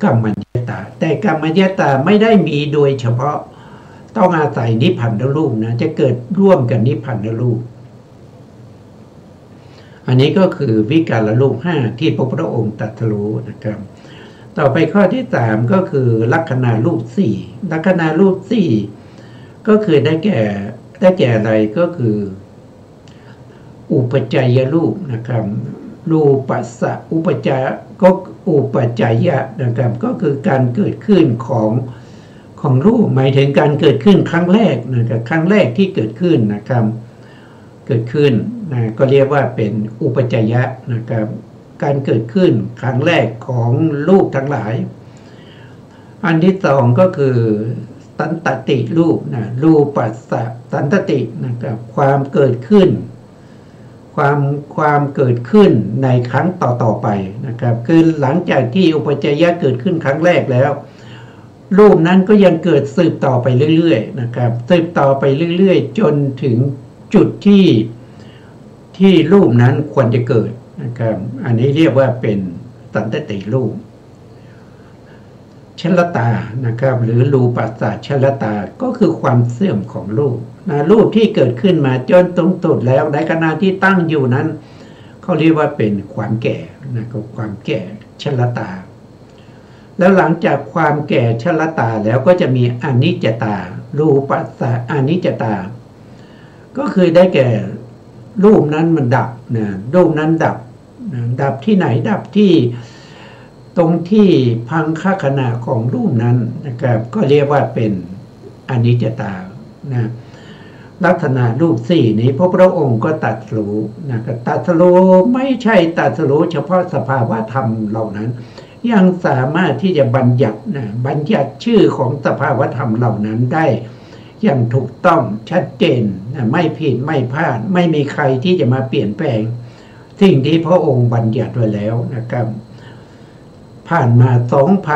กรรมัญญตาแต่กรรมัญญตาไม่ได้มีโดยเฉพาะต้องอาศัยนิพพานรูปนะจะเกิดร่วมกันนิพพานรูปอันนี้ก็คือวิการรูป5ที่พระพุทธองค์ตรัสรู้นะครับต่อไปข้อที่3ก็คือลักขณารูป4ลักขณารูป4ก็คือได้แก่อะไรก็คืออุปจัยรูปนะครับรูปัสสะอุปจัยก็อุปจัยยะนะครับก็คือการเกิดขึ้นของ ของรูปหมายถึงการเกิดขึ้นครั้งแรกนะครับครั้งแรกที่เกิดขึ้นนะครับเกิดขึ้นนะก็เรียกว่าเป็นอุปจยะนะครับการเกิดขึ้นครั้งแรกของรูปทั้งหลายอันที่สองก็คือสันตติรูปนะรูปัสสะสันตตินะครับความเกิดขึ้นความเกิดขึ้นในครั้งต่อไปนะครับคือหลังจากที่อุปจยะเกิดขึ้นครั้งแรกแล้วรูปนั้นก็ยังเกิดสืบต่อไปเรื่อยๆนะครับสืบต่อไปเรื่อยๆจนถึงจุดที่รูปนั้นควรจะเกิดนะครับอันนี้เรียกว่าเป็นสันตติรูปชลตานะครับหรือรูปัสสะชลตาก็คือความเสื่อมของรูปนะรูปที่เกิดขึ้นมาจนตรงสุดแล้วในขณะที่ตั้งอยู่นั้นเขาเรียกว่าเป็นความแก่นะครับความแก่ชลตาแล้วหลังจากความแก่ชรตาแล้วก็จะมีอนิจจตารูปัสสะอนิจจตาก็คือได้แก่รูปนั้นมันดับนะรูปนั้นดับนะดับที่ไหนดับที่ตรงที่พังคขณะของรูปนั้นนะครับก็เรียกว่าเป็นอนิจจตานะลักษณะรูปสี่นี้พระพุทธองค์ก็ตรัสรู้นะครับตรัสรู้ไม่ใช่ตรัสรู้เฉพาะสภาวะธรรมเหล่านั้นยังสามารถที่จะบัญญัติชื่อของสภาวธรรมเหล่านั้นได้อย่างถูกต้องชัดเจนไม่ผิดไม่พลาดไม่มีใครที่จะมาเปลี่ยนแปลงสิ่งที่พระองค์บัญญัติไว้แล้วนะครับผ่านมา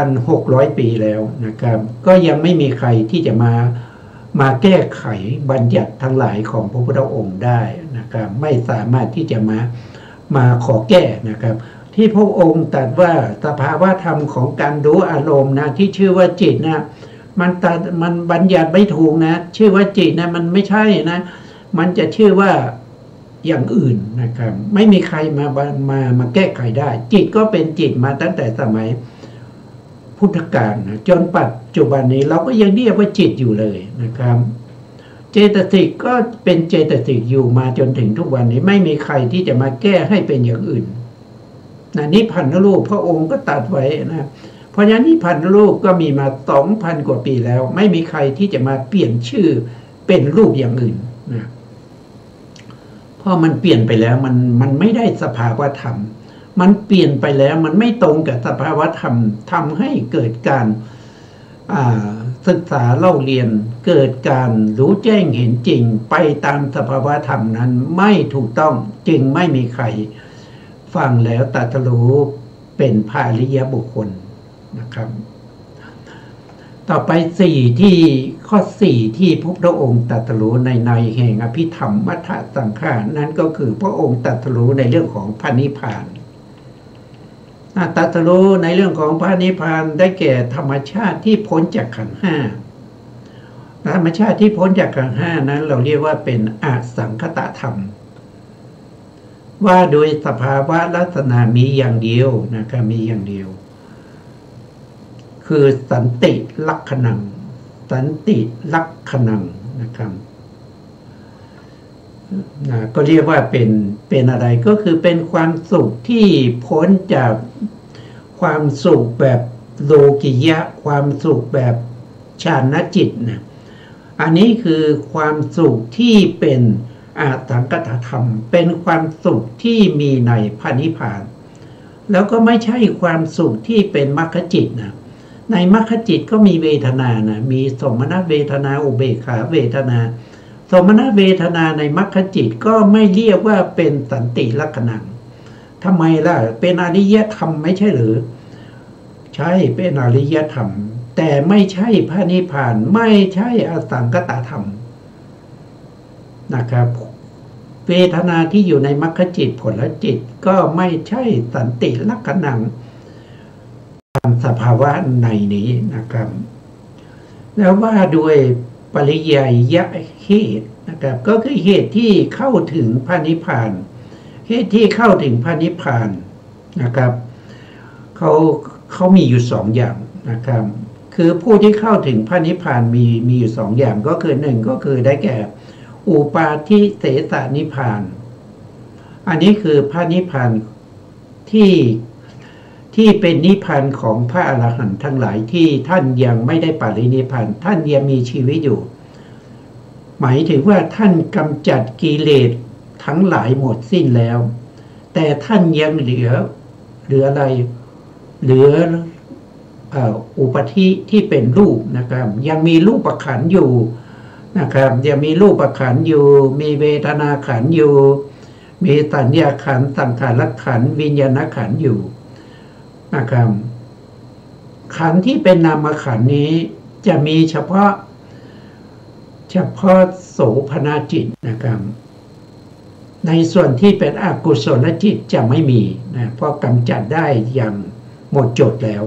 2,600 ปีแล้วนะครับก็ยังไม่มีใครที่จะมาแก้ไขบัญญัติทั้งหลายของพระพุทธองค์ได้นะครับไม่สามารถที่จะมาขอแก้นะครับที่พระองค์ตรัสว่าสภาวะธรรมของการรู้อารมณ์นะที่ชื่อว่าจิตนะมันบัญญัติไม่ถูกนะชื่อว่าจิตนะมันไม่ใช่นะมันจะชื่อว่าอย่างอื่นนะครับไม่มีใครมาแก้ไขได้จิตก็เป็นจิตมาตั้งแต่สมัยพุทธกาลนะจนปัจจุบันนี้เราก็ยังเรียกว่าจิตอยู่เลยนะครับเจตสิกก็เป็นเจตสิกอยู่มาจนถึงทุกวันนี้ไม่มีใครที่จะมาแก้ให้เป็นอย่างอื่นนิพพานรูปพระองค์ก็ตัดไว้นะเพราะฉะนั้นนิพพานรูปก็มีมา 2,000 กว่าปีแล้วไม่มีใครที่จะมาเปลี่ยนชื่อเป็นรูปอย่างอื่นนะเพราะมันเปลี่ยนไปแล้วมันไม่ได้สภาวะธรรมมันเปลี่ยนไปแล้วมันไม่ตรงกับสภาวะธรรมทำให้เกิดการศึกษาเล่าเรียนเกิดการรู้แจ้งเห็นจริงไปตามสภาวะธรรมนั้นไม่ถูกต้องจึงไม่มีใครฟังแล้วตรัสรู้เป็นพระอริยบุคคลนะครับต่อไปข้อ 4ที่พระพุทธองค์ตรัสรู้ในแห่งอภิธรรมมัทธสังฆานั้นก็คือพระองค์ตรัสรู้ในเรื่องของพระนิพพานตรัสรู้ในเรื่องของพระนิพพานได้แก่ธรรมชาติที่พ้นจากขันธ์ห้าธรรมชาติที่พ้นจากขันธ์ห้านั้นเราเรียกว่าเป็นอสังคตธรรมว่าโดยสภาวะลักษณะมีอย่างเดียวนะครับมีอย่างเดียวคือสันติลักขณังสันติลักขณังนะครับก็เรียกว่าเป็นอะไรก็คือเป็นความสุขที่พ้นจากความสุขแบบโลกิยะความสุขแบบฌานจิตนะอันนี้คือความสุขที่เป็นอาสังคตธรรมเป็นความสุขที่มีในพระนิพพานแล้วก็ไม่ใช่ความสุขที่เป็นมรรคจิตนะในมรรคจิตก็มีเวทนานะมีสมณเวทนาอุเบกขาเวทนาสมณเวทนาในมรรคจิตก็ไม่เรียกว่าเป็นสันติลักขณังทำไมล่ะเป็นอริยธรรมไม่ใช่หรือใช่เป็นอริยธรรมแต่ไม่ใช่พระนิพพานไม่ใช่อสังคตธรรมนะครับเวทนาที่อยู่ในมรรคจิตผลจิตก็ไม่ใช่สันติลักขณังตามสภาวะในนี้นะครับแล้วว่าด้วยปริยัยยะเหตุนะครับก็คือเหตุที่เข้าถึงพระนิพพานเหตุที่เข้าถึงพระนิพพานนะครับเขามีอยู่สองอย่างนะครับคือผู้ที่เข้าถึงพระนิพพานมีอยู่สองอย่างก็คือหนึ่งก็คือได้แก่อุปาทิเสสนิพพานอันนี้คือพระนิพพาน ที่เป็นนิพพานของพระอรหันต์ทั้งหลายที่ท่านยังไม่ได้ปรินิพพานท่านยังมีชีวิตอยู่หมายถึงว่าท่านกำจัดกิเลสทั้งหลายหมดสิ้นแล้วแต่ท่านยังเหลืออะไรเหลืออุปธิที่เป็นรูปนะครับยังมีรูปขันธ์อยู่นะครับยังมีรูปขันธ์อยู่มีเวทนาขันธ์อยู่มีสัญญาขันธ์สังขารขันธ์วิญญาณขันธ์อยู่นะครับขันธ์ที่เป็นนามขันธ์นี้จะมีเฉพาะโสภณจิตนะครับในส่วนที่เป็นอกุศลจิตจะไม่มีนะเพราะกำจัดได้อย่างหมดจดแล้ว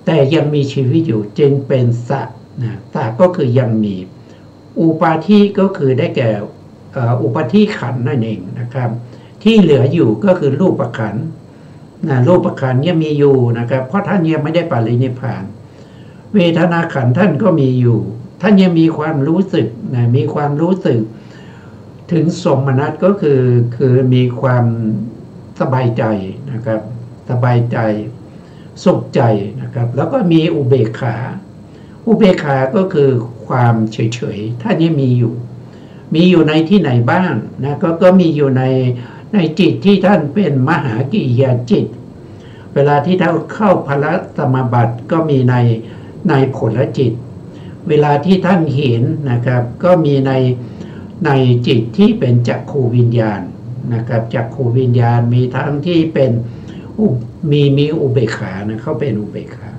แต่ยังมีชีวิตอยู่จึงเป็นสัตว์นะสัตว์ก็คือยังมีอุปาทิก็คือได้แก่อุปาทิขันธ์นั่นเองนะครับที่เหลืออยู่ก็คือรูปขันธ์นะรูปขันธ์ยังมีอยู่นะครับเพราะท่านยังไม่ได้ปรินิพพานเวทนาขันธ์ท่านก็มีอยู่ท่านยังมีความรู้สึกนะมีความรู้สึกถึงสมนัตก็คือมีความสบายใจนะครับสบายใจสุขใจนะครับแล้วก็มีอุเบกขาก็คือความเฉยๆท่านยังมีอยู่ในที่ไหนบ้างนะก็มีอยู่ในจิตที่ท่านเป็นมหากิริยาจิตเวลาที่ท่านเข้าพละสมาบัติก็มีในผลจิตเวลาที่ท่านเห็นนะครับก็มีในจิตที่เป็นจักขูวิญญาณนะครับจักขูวิญญาณมีทั้งที่เป็นมีอุเบกขานะเขาเป็นอุเบกขา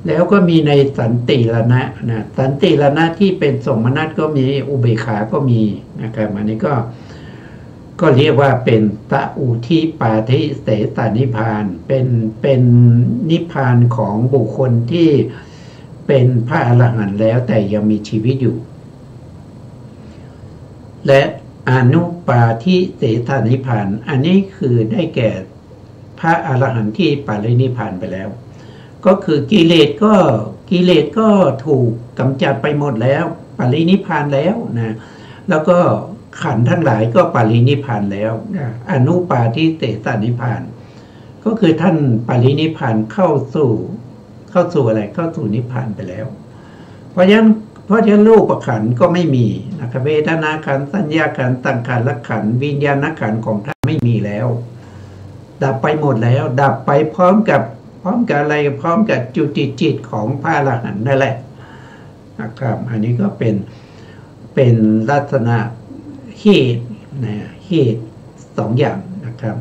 แล้วก็มีในสันติรณะนะสันติรณะที่เป็นสมนัตก็มีอุเบกขาก็มีนะครับอันนี้ก็เรียกว่าเป็นตะอุทิปาทิเสสนิพพานเป็นนิพพานของบุคคลที่เป็นพระอรหันต์แล้วแต่ยังมีชีวิตอยู่และอนุปาทิเสสนิพพานอันนี้คือได้แก่พระอรหันต์ที่ปรินิพพานไปแล้วก็คือกิเลสก็ถูกกำจัดไปหมดแล้วปรินิพพานแล้วนะแล้วก็ขันธ์ทั้งหลายก็ปรินิพพานแล้วนะอนุปาทิเสสนิพพานก็คือท่านปรินิพพานเข้าสู่อะไรเข้าสู่นิพพานไปแล้วเพราะฉะนั้นรูปขันธ์ก็ไม่มีนะครับเวทนาขันธ์สัญญาขันธ์สังขารขันธ์วิญญาณขันธ์ของท่านไม่มีแล้วดับไปหมดแล้วดับไปพร้อมกับอะไรพร้อมกับจุติจิตของพระอรหันต์นั่นแหละนะครับอันนี้ก็เป็นลักษณะเหตุสองอย่างนะครับ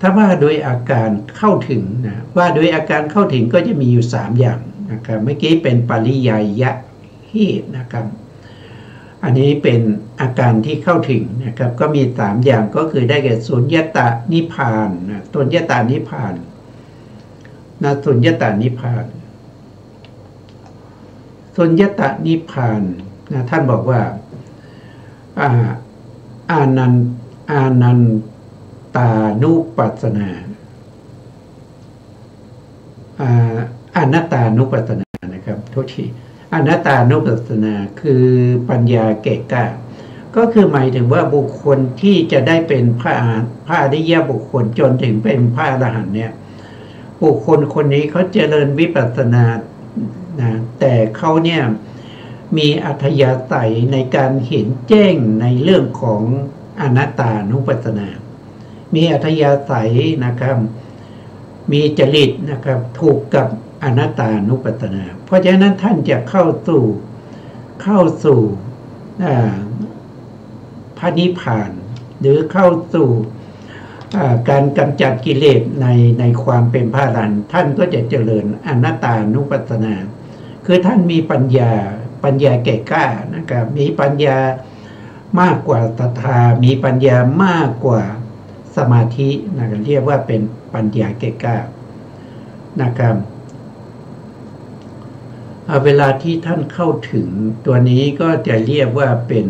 ถ้าว่าโดยอาการเข้าถึงนะว่าโดยอาการเข้าถึงก็จะมีอยู่3อย่างนะครับเมื่อกี้เป็นปริยายะเหตุนะครับอันนี้เป็นอาการที่เข้าถึงนะครับก็มี3อย่างก็คือได้แก่สุญญตานิพพานนะสุญญตานิพพานนะสุญญตานิพพานสุญญตานิพพานนะท่านบอกว่าอานันตานุปัสสนาอนัตตานุปัสสนานะครับโทษทีอนัตตานุปัสสนาคือปัญญาแก่กล้าก็คือหมายถึงว่าบุคคลที่จะได้เป็นพระอริยบุคคลจนถึงเป็นพระอรหันต์เนี่ยบุคคลคนนี้เขาเจริญวิปัสสนานะแต่เขาเนี่ยมีอัธยาศัยในการเห็นแจ้งในเรื่องของอนัตตานุปัสสนามีอัธยาศัยนะครับมีจริตนะครับถูกกับอนัตตานุปัสสนาเพราะฉะนั้นท่านจะเข้าสู่พระนิพพานหรือเข้าสู่การกำจัดกิเลสในความเป็นพระอรหันต์ท่านก็จะเจริญอนัตตานุปัสสนาคือท่านมีปัญญาแก่กล้านะครับมีปัญญามากกว่าศรัทธามีปัญญามากกว่าสมาธินะครับเรียกว่าเป็นปัญญาแก่กล้านะครับเวลาที่ท่านเข้าถึงตัวนี้ก็จะเรียกว่าเป็น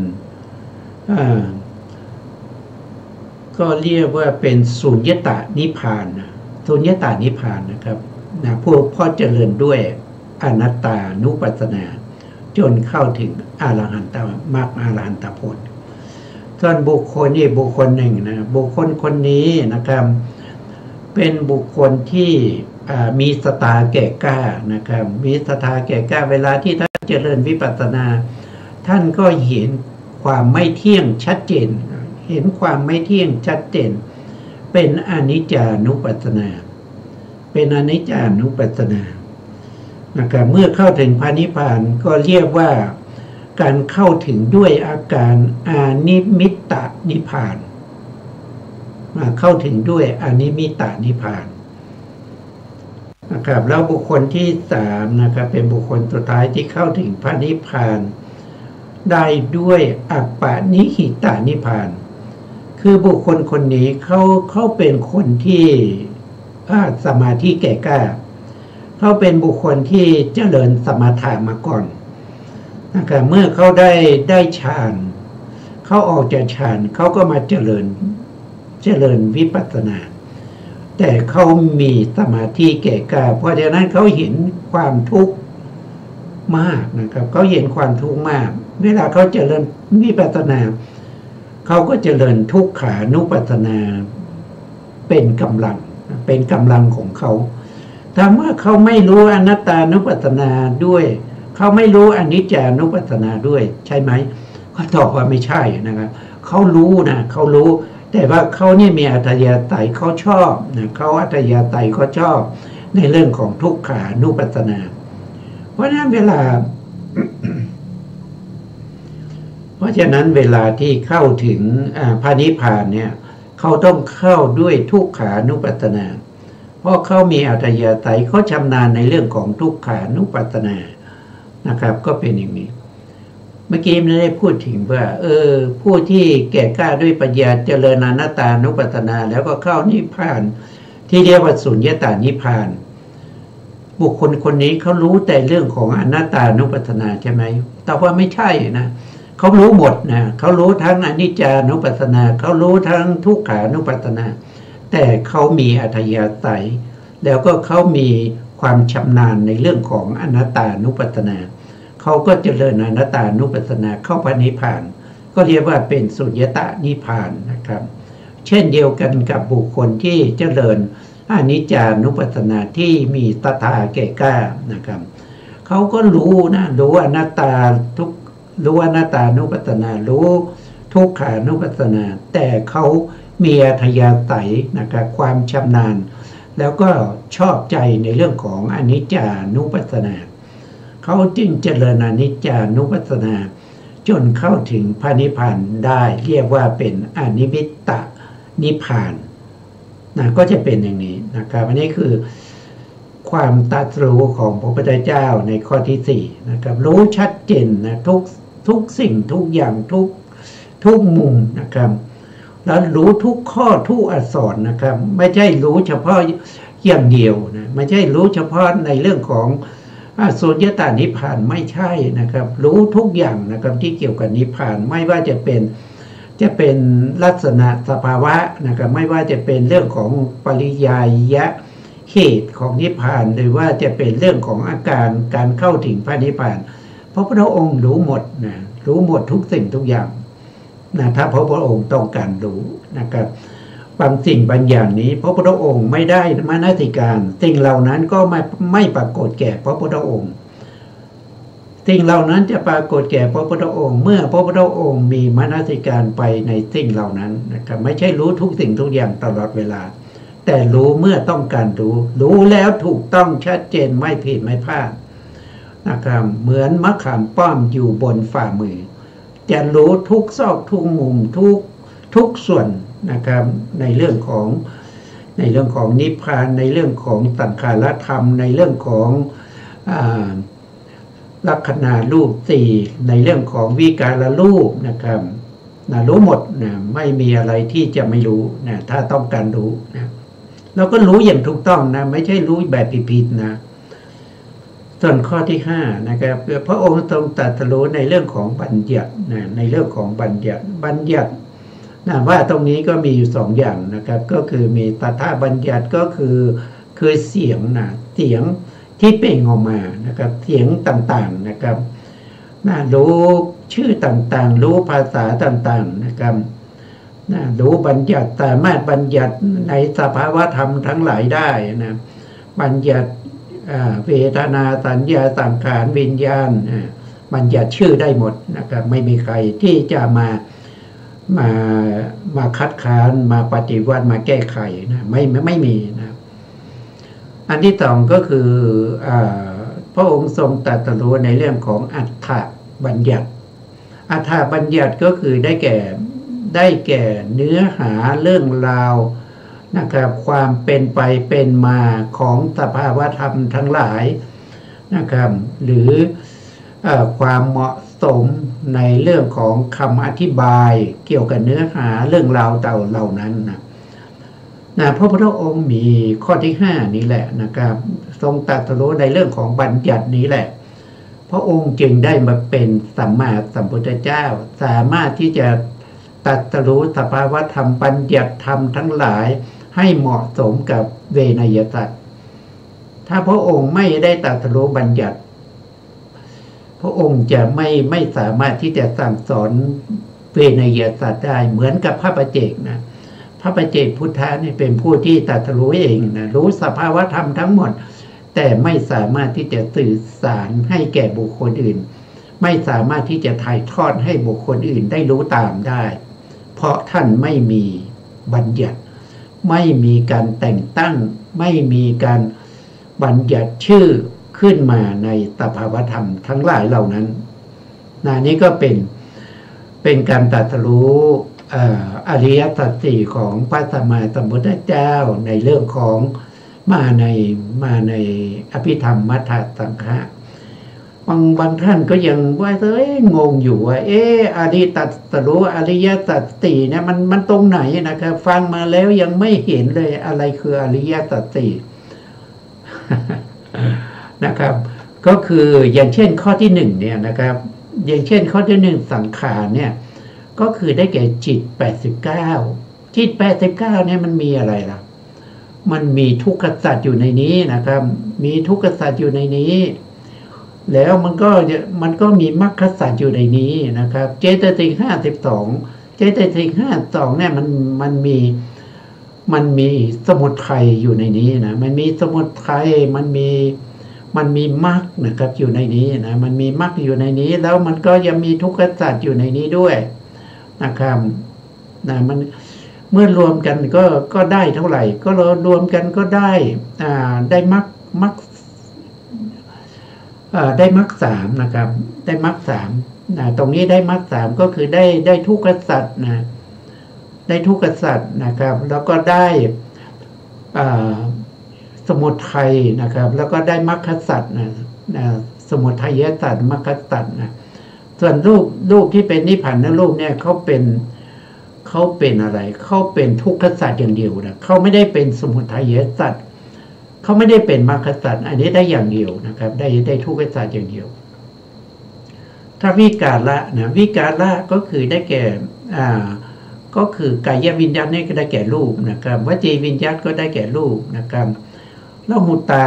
ก็เรียกว่าเป็นสุญญตานิพพานสุญญตานิพพานนะครับนะพวกพ่อเจริญด้วยอนัตตานุปัสสนาจนเข้าถึงอรหันตมรรคอรหันตผลส่วนบุคคลหนึ่งนะบุคคลคนนี้นะครับ เป็นบุคคลที่มีศรัทธาแก่กล้านะครับมีศรัทธาแก่กล้าเวลาที่ท่านเจริญวิปัสสนาท่านก็เห็นความไม่เที่ยงชัดเจนเห็นความไม่เที่ยงชัดเจนเป็นอนิจจานุปัสสนาเป็นอนิจจานุปัสสนานะครับเมื่อเข้าถึงพระนิพพานก็เรียกว่าการเข้าถึงด้วยอาการอานิมิตตนิพพานเข้าถึงด้วยอานิมิตตนิพพานนะครับแล้วบุคคลที่3นะครับเป็นบุคคลสุดท้ายที่เข้าถึงพระนิพพานได้ด้วยอัปปนิหิตานิพพานคือบุคคลคนนี้เขาเป็นคนที่สมาธิแก่กล้าเขาเป็นบุคคลที่เจริญสมถะมาก่อนนะครับเมื่อเขาได้ฌานเขาออกจากฌานเขาก็มาเจริญวิปัสสนาแต่เขามีสมาธิแก่กล้าเพราะฉะนั้นเขาเห็นความทุกข์มากนะครับเขาเห็นความทุกข์มากเวลาเขาเจริญวิปัสสนาเขาก็เจริญทุกขานุปัสสนาเป็นกำลังของเขาถามว่าเขาไม่รู้อนัตตานุปัสสนาด้วยเขาไม่รู้อนิจจานุปัสสนาด้วยใช่ไหมเขาตอบว่าไม่ใช่นะครับเขารู้นะเขารู้แต่ว่าเขาเนี่ยมีอัธยาศัยเขาชอบนะเขาอัธยาศัยเขาชอบในเรื่องของทุกขานุปัสสนาเพราะฉะนั้นเวลาที่เข้าถึงพระนิพพานเนี่ยเขาต้องเข้าด้วยทุกขานุปัสสนาเพราะเขามีอัธยาศัยเขาชำนาญในเรื่องของทุกขานุปัสสนานะครับก็เป็นอย่างนี้เมื่อกี้ไม่ได้พูดถึงว่าผู้ที่แก่กล้าด้วยปัญญาเจริญอนัตตานุปัสสนาแล้วก็เข้านิพพานที่เรียกว่าสุญญตานิพพานบุคคลคนนี้เขารู้แต่เรื่องของอนัตตานุปัสสนาใช่ไหมแต่ว่าไม่ใช่นะเขารู้หมดนะเขารู้ทั้งอนิจจานุปัสสนาเขารู้ทั้งทุกขานุปัสสนาแต่เขามีอัธยาศัยแล้วก็เขามีความชำนาญในเรื่องของอนัตตานุปัสสนาเขาก็เจริญอนัตตานุปัสสนาเข้าพระนิพพานก็เรียกว่าเป็นสุญญตานิพพานนะครับเช่นเดียวกันกับบุคคลที่เจริญอนิจจานุปัสสนาที่มีศรัทธาแก่กล้านะครับเขาก็รู้นะรู้อนัตตารู้อนัตตานุปัสสนารู้ทุกขานุปัสสนาแต่เขามีอัธยาศัยนะครับความชำนาญแล้วก็ชอบใจในเรื่องของอนิจจานุปัสสนาเขาจึงเจริญอนิจจานุปัสสนาจนเข้าถึงพระนิพพานได้เรียกว่าเป็นอนิมิตตนิพพานนะก็จะเป็นอย่างนี้นะครับอันนี้คือความตรัสรู้ของพระพุทธเจ้าในข้อที่4นะครับรู้ชัดเจนนะทุกสิ่งทุกอย่างทุกมุมนะครับแล้วรู้ทุกข้อทุกอักษรนะครับไม่ใช่รู้เฉพาะอย่างเดียวนะไม่ใช่รู้เฉพาะในเรื่องของสุญญตานิพพานไม่ใช่นะครับรู้ทุกอย่างนะครับที่เกี่ยวกับนิพพานไม่ว่าจะเป็นลักษณะสภาวะนะครับไม่ว่าจะเป็นเรื่องของปริยายะเหตุของนิพพานหรือว่าจะเป็นเรื่องของอาการเข้าถึงพระนิพพานพระพุทธองค์รู้หมดนะรู้หมดทุกสิ่งทุกอย่างนะถ้าพระพุทธองค์ต้องการรู้นะครับบางสิ่งบางอย่างนี้พระพุทธองค์ไม่ได้มนสิการสิ่งเหล่านั้นก็ไม่ปรากฏแก่พระพุทธองค์สิ่งเหล่านั้นจะปรากฏแก่พระพุทธองค์เมื่อพระพุทธองค์มีมนสิการไปในสิ่งเหล่านั้นนะครับไม่ใช่รู้ทุกสิ่งทุกอย่างตลอดเวลาแต่รู้เมื่อต้องการรู้แล้วถูกต้องชัดเจนไม่ผิดไม่พลาดนะครับเหมือนมะขามป้อมอยู่บนฝ่ามือจะรู้ทุกซอกทุกมุมทุกส่วนนะครับในเรื่องของนิพพานในเรื่องของสังขารธรรมในเรื่องของลักขณะรูป4ในเรื่องของวิการรูปนะครับรู้หมดนะไม่มีอะไรที่จะไม่รู้นะถ้าต้องการรู้นะเราก็รู้อย่างถูกต้องนะไม่ใช่รู้แบบผิดๆนะส่วนข้อที่5นะครับพระองค์ทรงตรัสรู้ในเรื่องของบัญญัตินะในเรื่องของบัญญัตินะว่าตรงนี้ก็มีอยู่2อย่างนะครับก็คือมีตถาบัญญัติก็คือเสียงนะเสียงที่เปล่งออกมานะครับเสียงต่างๆนะครับรู้ชื่อต่างๆรู้ภาษาต่างๆนะครับ รู้บัญญัติสามารถบัญญัติในสภาวะธรรมทั้งหลายได้นะบัญญัติเวทนาสัญญาสังขารวิญญาณบัญญัติชื่อได้หมดนะครับไม่มีใครที่จะมาคัดค้านมาปฏิวัติมาแก้ไขนะไม่มีนะอันที่สองก็คือพระองค์ทรงตรัสรู้ในเรื่องของอัฏฐบัญญัติอัฏฐบัญญัติก็คือได้แก่เนื้อหาเรื่องราวนะครับความเป็นไปเป็นมาของสภาวธรรมทั้งหลายนะครับหรือความเหมาะสมในเรื่องของคำอธิบายเกี่ยวกับเนื้อหาเรื่องราวเหล่านั้นนะพระพุทธองค์มีข้อที่5นี้แหละนะครับทรงตรัสรู้ในเรื่องของบัญญัตินี้แหละพระองค์จึงได้มาเป็นสัมมาสัมพุทธเจ้าสามารถที่จะตรัสรู้สภาวธรรมบัญญัติธรรมทั้งหลายให้เหมาะสมกับเวนยสัตว์ถ้าพระองค์ไม่ได้ตรัสรู้บัญญัติพระองค์จะไม่สามารถที่จะสั่งสอนเวนยสัตว์ได้เหมือนกับพระปัจเจกนะพระปัจเจกพุทธะนี่เป็นผู้ที่ตรัสรู้เองนะรู้สภาวธรรมทั้งหมดแต่ไม่สามารถที่จะสื่อสารให้แก่บุคคลอื่นไม่สามารถที่จะถ่ายทอดให้บุคคลอื่นได้รู้ตามได้เพราะท่านไม่มีบัญญัติไม่มีการแต่งตั้งไม่มีการบัญญัติชื่อขึ้นมาในสภาวธรรมทั้งหลายเหล่านั้นนี่ก็เป็นการตรัสรู้อริยสัจสี่ของพระสัมมาสัมพุทธเจ้าในเรื่องของมาในอภิธรรมมัทธสังฆะบางท่านก็ยังว่างงอยู่ว่าอริยตัสรู้อริยสัจสี่เนี่ยมันตรงไหนนะครับฟังมาแล้วยังไม่เห็นเลยอะไรคืออริยสัจสี่ นะครับก็คืออย่างเช่นข้อที่1เนี่ยนะครับอย่างเช่นข้อที่1สังขารเนี่ยก็คือได้แก่จิต89จิต89เนี่ยมันมีอะไรล่ะมันมีทุกขสัจอยู่ในนี้นะครับมีทุกขสัจอยู่ในนี้แล้วมันก็มีมรรคสัจอยู่ในนี้นะครับเจตสิก52เจตสิก52เนี่ยมันมีสมุทัยอยู่ในนี้นะมันมีสมุทัยมันมีมรรคนะครับอยู่ในนี้นะมันมีมรรคอยู่ในนี้แล้วมันก็ยังมีทุกขสัจอยู่ในนี้ด้วยนะครับมันเมื่อรวมกันก็ได้เท่าไหร่ก็รวมกันก็ได้มรรคได้มรรค3นะครับได้มรรค3ตรงนี้ได้มรรค3ก็คือได้ทุกขสัจนะได้ทุกขสัจนะครับแล้วก็ได้สมุทัยนะครับแล้วก็ได้มรรคสัจนะสมุทัยสัจมรรคสัจนะส่วนรูปที่เป็นนิพพานรูปเนี่ยเขาเป็นอะไรเขาเป็นทุกขสัจอย่างเดียวนะเขาไม่ได้เป็นสมุทัยสัจเขาไม่ได้เป็นมรรคสัจอันนี้ได้อย่างเดียวนะครับได้ทุกขสัจอย่างเดียวถ้าวิการละนะวิการละก็คือได้แก่ก็คือกายวิญญาณนี่ก็ได้แก่รูปนะครับวจีวิญญาณก็ได้แก่รูปนะครับแล้วหูตา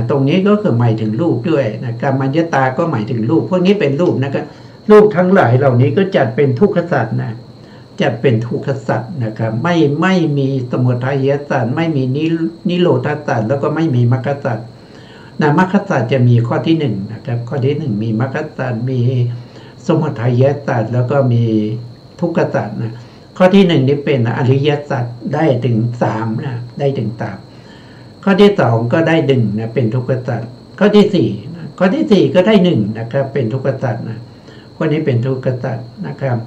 ตรงนี้ก็คือหมายถึงรูปด้วยนะครับมัญญตาก็หมายถึงรูปพวกนี้เป็นรูปนะครับรูปทั้งหลายเหล่านี้ก็จัดเป็นทุกขสัจนะจัดเป็นทุกขสัจนะครับไม่มีสมุทัยสัจไม่มีนิโรธสัจแล้วก็ไม่มีมรรคสัจมรรคสัจจะมีข้อที่1นะครับข้อที่1มีมรรคสัจมีสมุทัยสัจแล้วก็มีทุกขสัจนะข้อที่1นี่เป็นอริยสัจได้ถึง3นะได้ถึง3ข้อที่2ก็ได้1นะเป็นทุกขสัจข้อที่4นะข้อที่4ก็ได้1นะครับเป็นทุกขสัจนะข้อนี้เป็นทุกขสัจนะครับ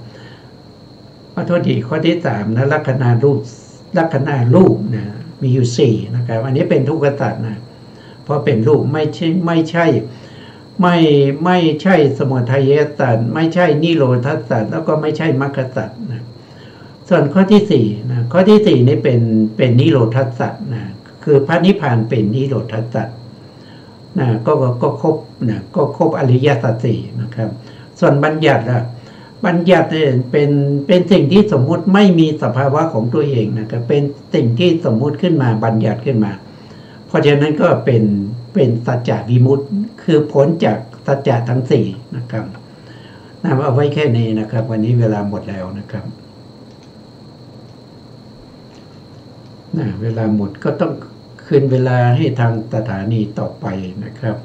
ขอโทษทีข้อที่3นะลักขณารูปนะมีอยู่4นะครับอันนี้เป็นทุกขสัจนะเพราะเป็นรูปไม่ใช่สมุทัยสัจไม่ใช่นิโรธสัจแล้วก็ไม่ใช่มรรคสัจนะส่วนข้อที่4นะข้อที่4นี่เป็นนิโรธสัจนะคือพระนิพพานเป็นนิโรธสัจนะก็ครบนะก็ครบอริยสัจ4นะครับส่วนบัญญัติล่ะบัญญัติเป็นสิ่งที่สมมุติไม่มีสภาวะของตัวเองนะครับเป็นสิ่งที่สมมุติขึ้นมาบัญญัติขึ้นมาเพราะฉะนั้นก็เป็นสัจจะวิมุตติคือพ้นจากสัจจะทั้ง4นะครับเอาไว้แค่นี้นะครับวันนี้เวลาหมดแล้วนะครับ เวลาหมดก็ต้องคืนเวลาให้ทางสถานีต่อไปนะครับ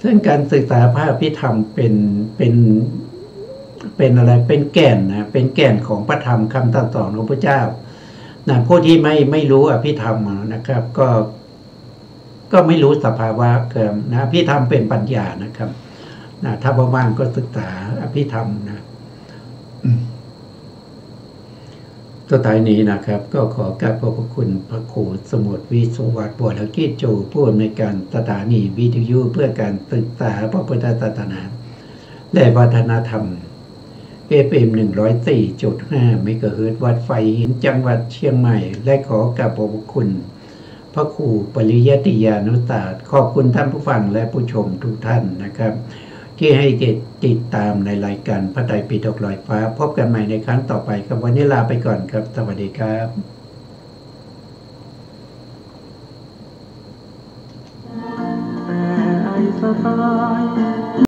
ซึ่งการศึกษาพระอภิธรรมเป็นอะไรเป็นแก่นนะเป็นแก่นของพระธรรมคำตรัสสอนของพระเจ้าผู้ที่ไม่รู้อภิธรรมนะครับก็ไม่รู้สภาวะนะอภิธรรมเป็นปัญญานะครับถ้าว่างๆก็ศึกษาอภิธรรมนะสุดท้ายนี้นะครับก็ขอกราบขอบพระคุณพระครูสมุทรวิสุวัฒน์บัวละกิจโจผู้อำนวยการสถานีวิทยุเพื่อการศึกษาพระพุทธศาสนาและวัฒนธรรม FM 104.5 เมกะเฮิรตซ์วัดไฟหินจังหวัดเชียงใหม่และขอกราบขอบพระคุณพระครูปริยัติยานุศาสตร์ขอบคุณท่านผู้ฟังและผู้ชมทุกท่านนะครับที่ให้ติดตามในรายการพระไตรปิฎกลอยฟ้าพบกันใหม่ในครั้งต่อไปครับวันนี้ลาไปก่อนครับสวัสดีครับแต่ไอ้สไตล์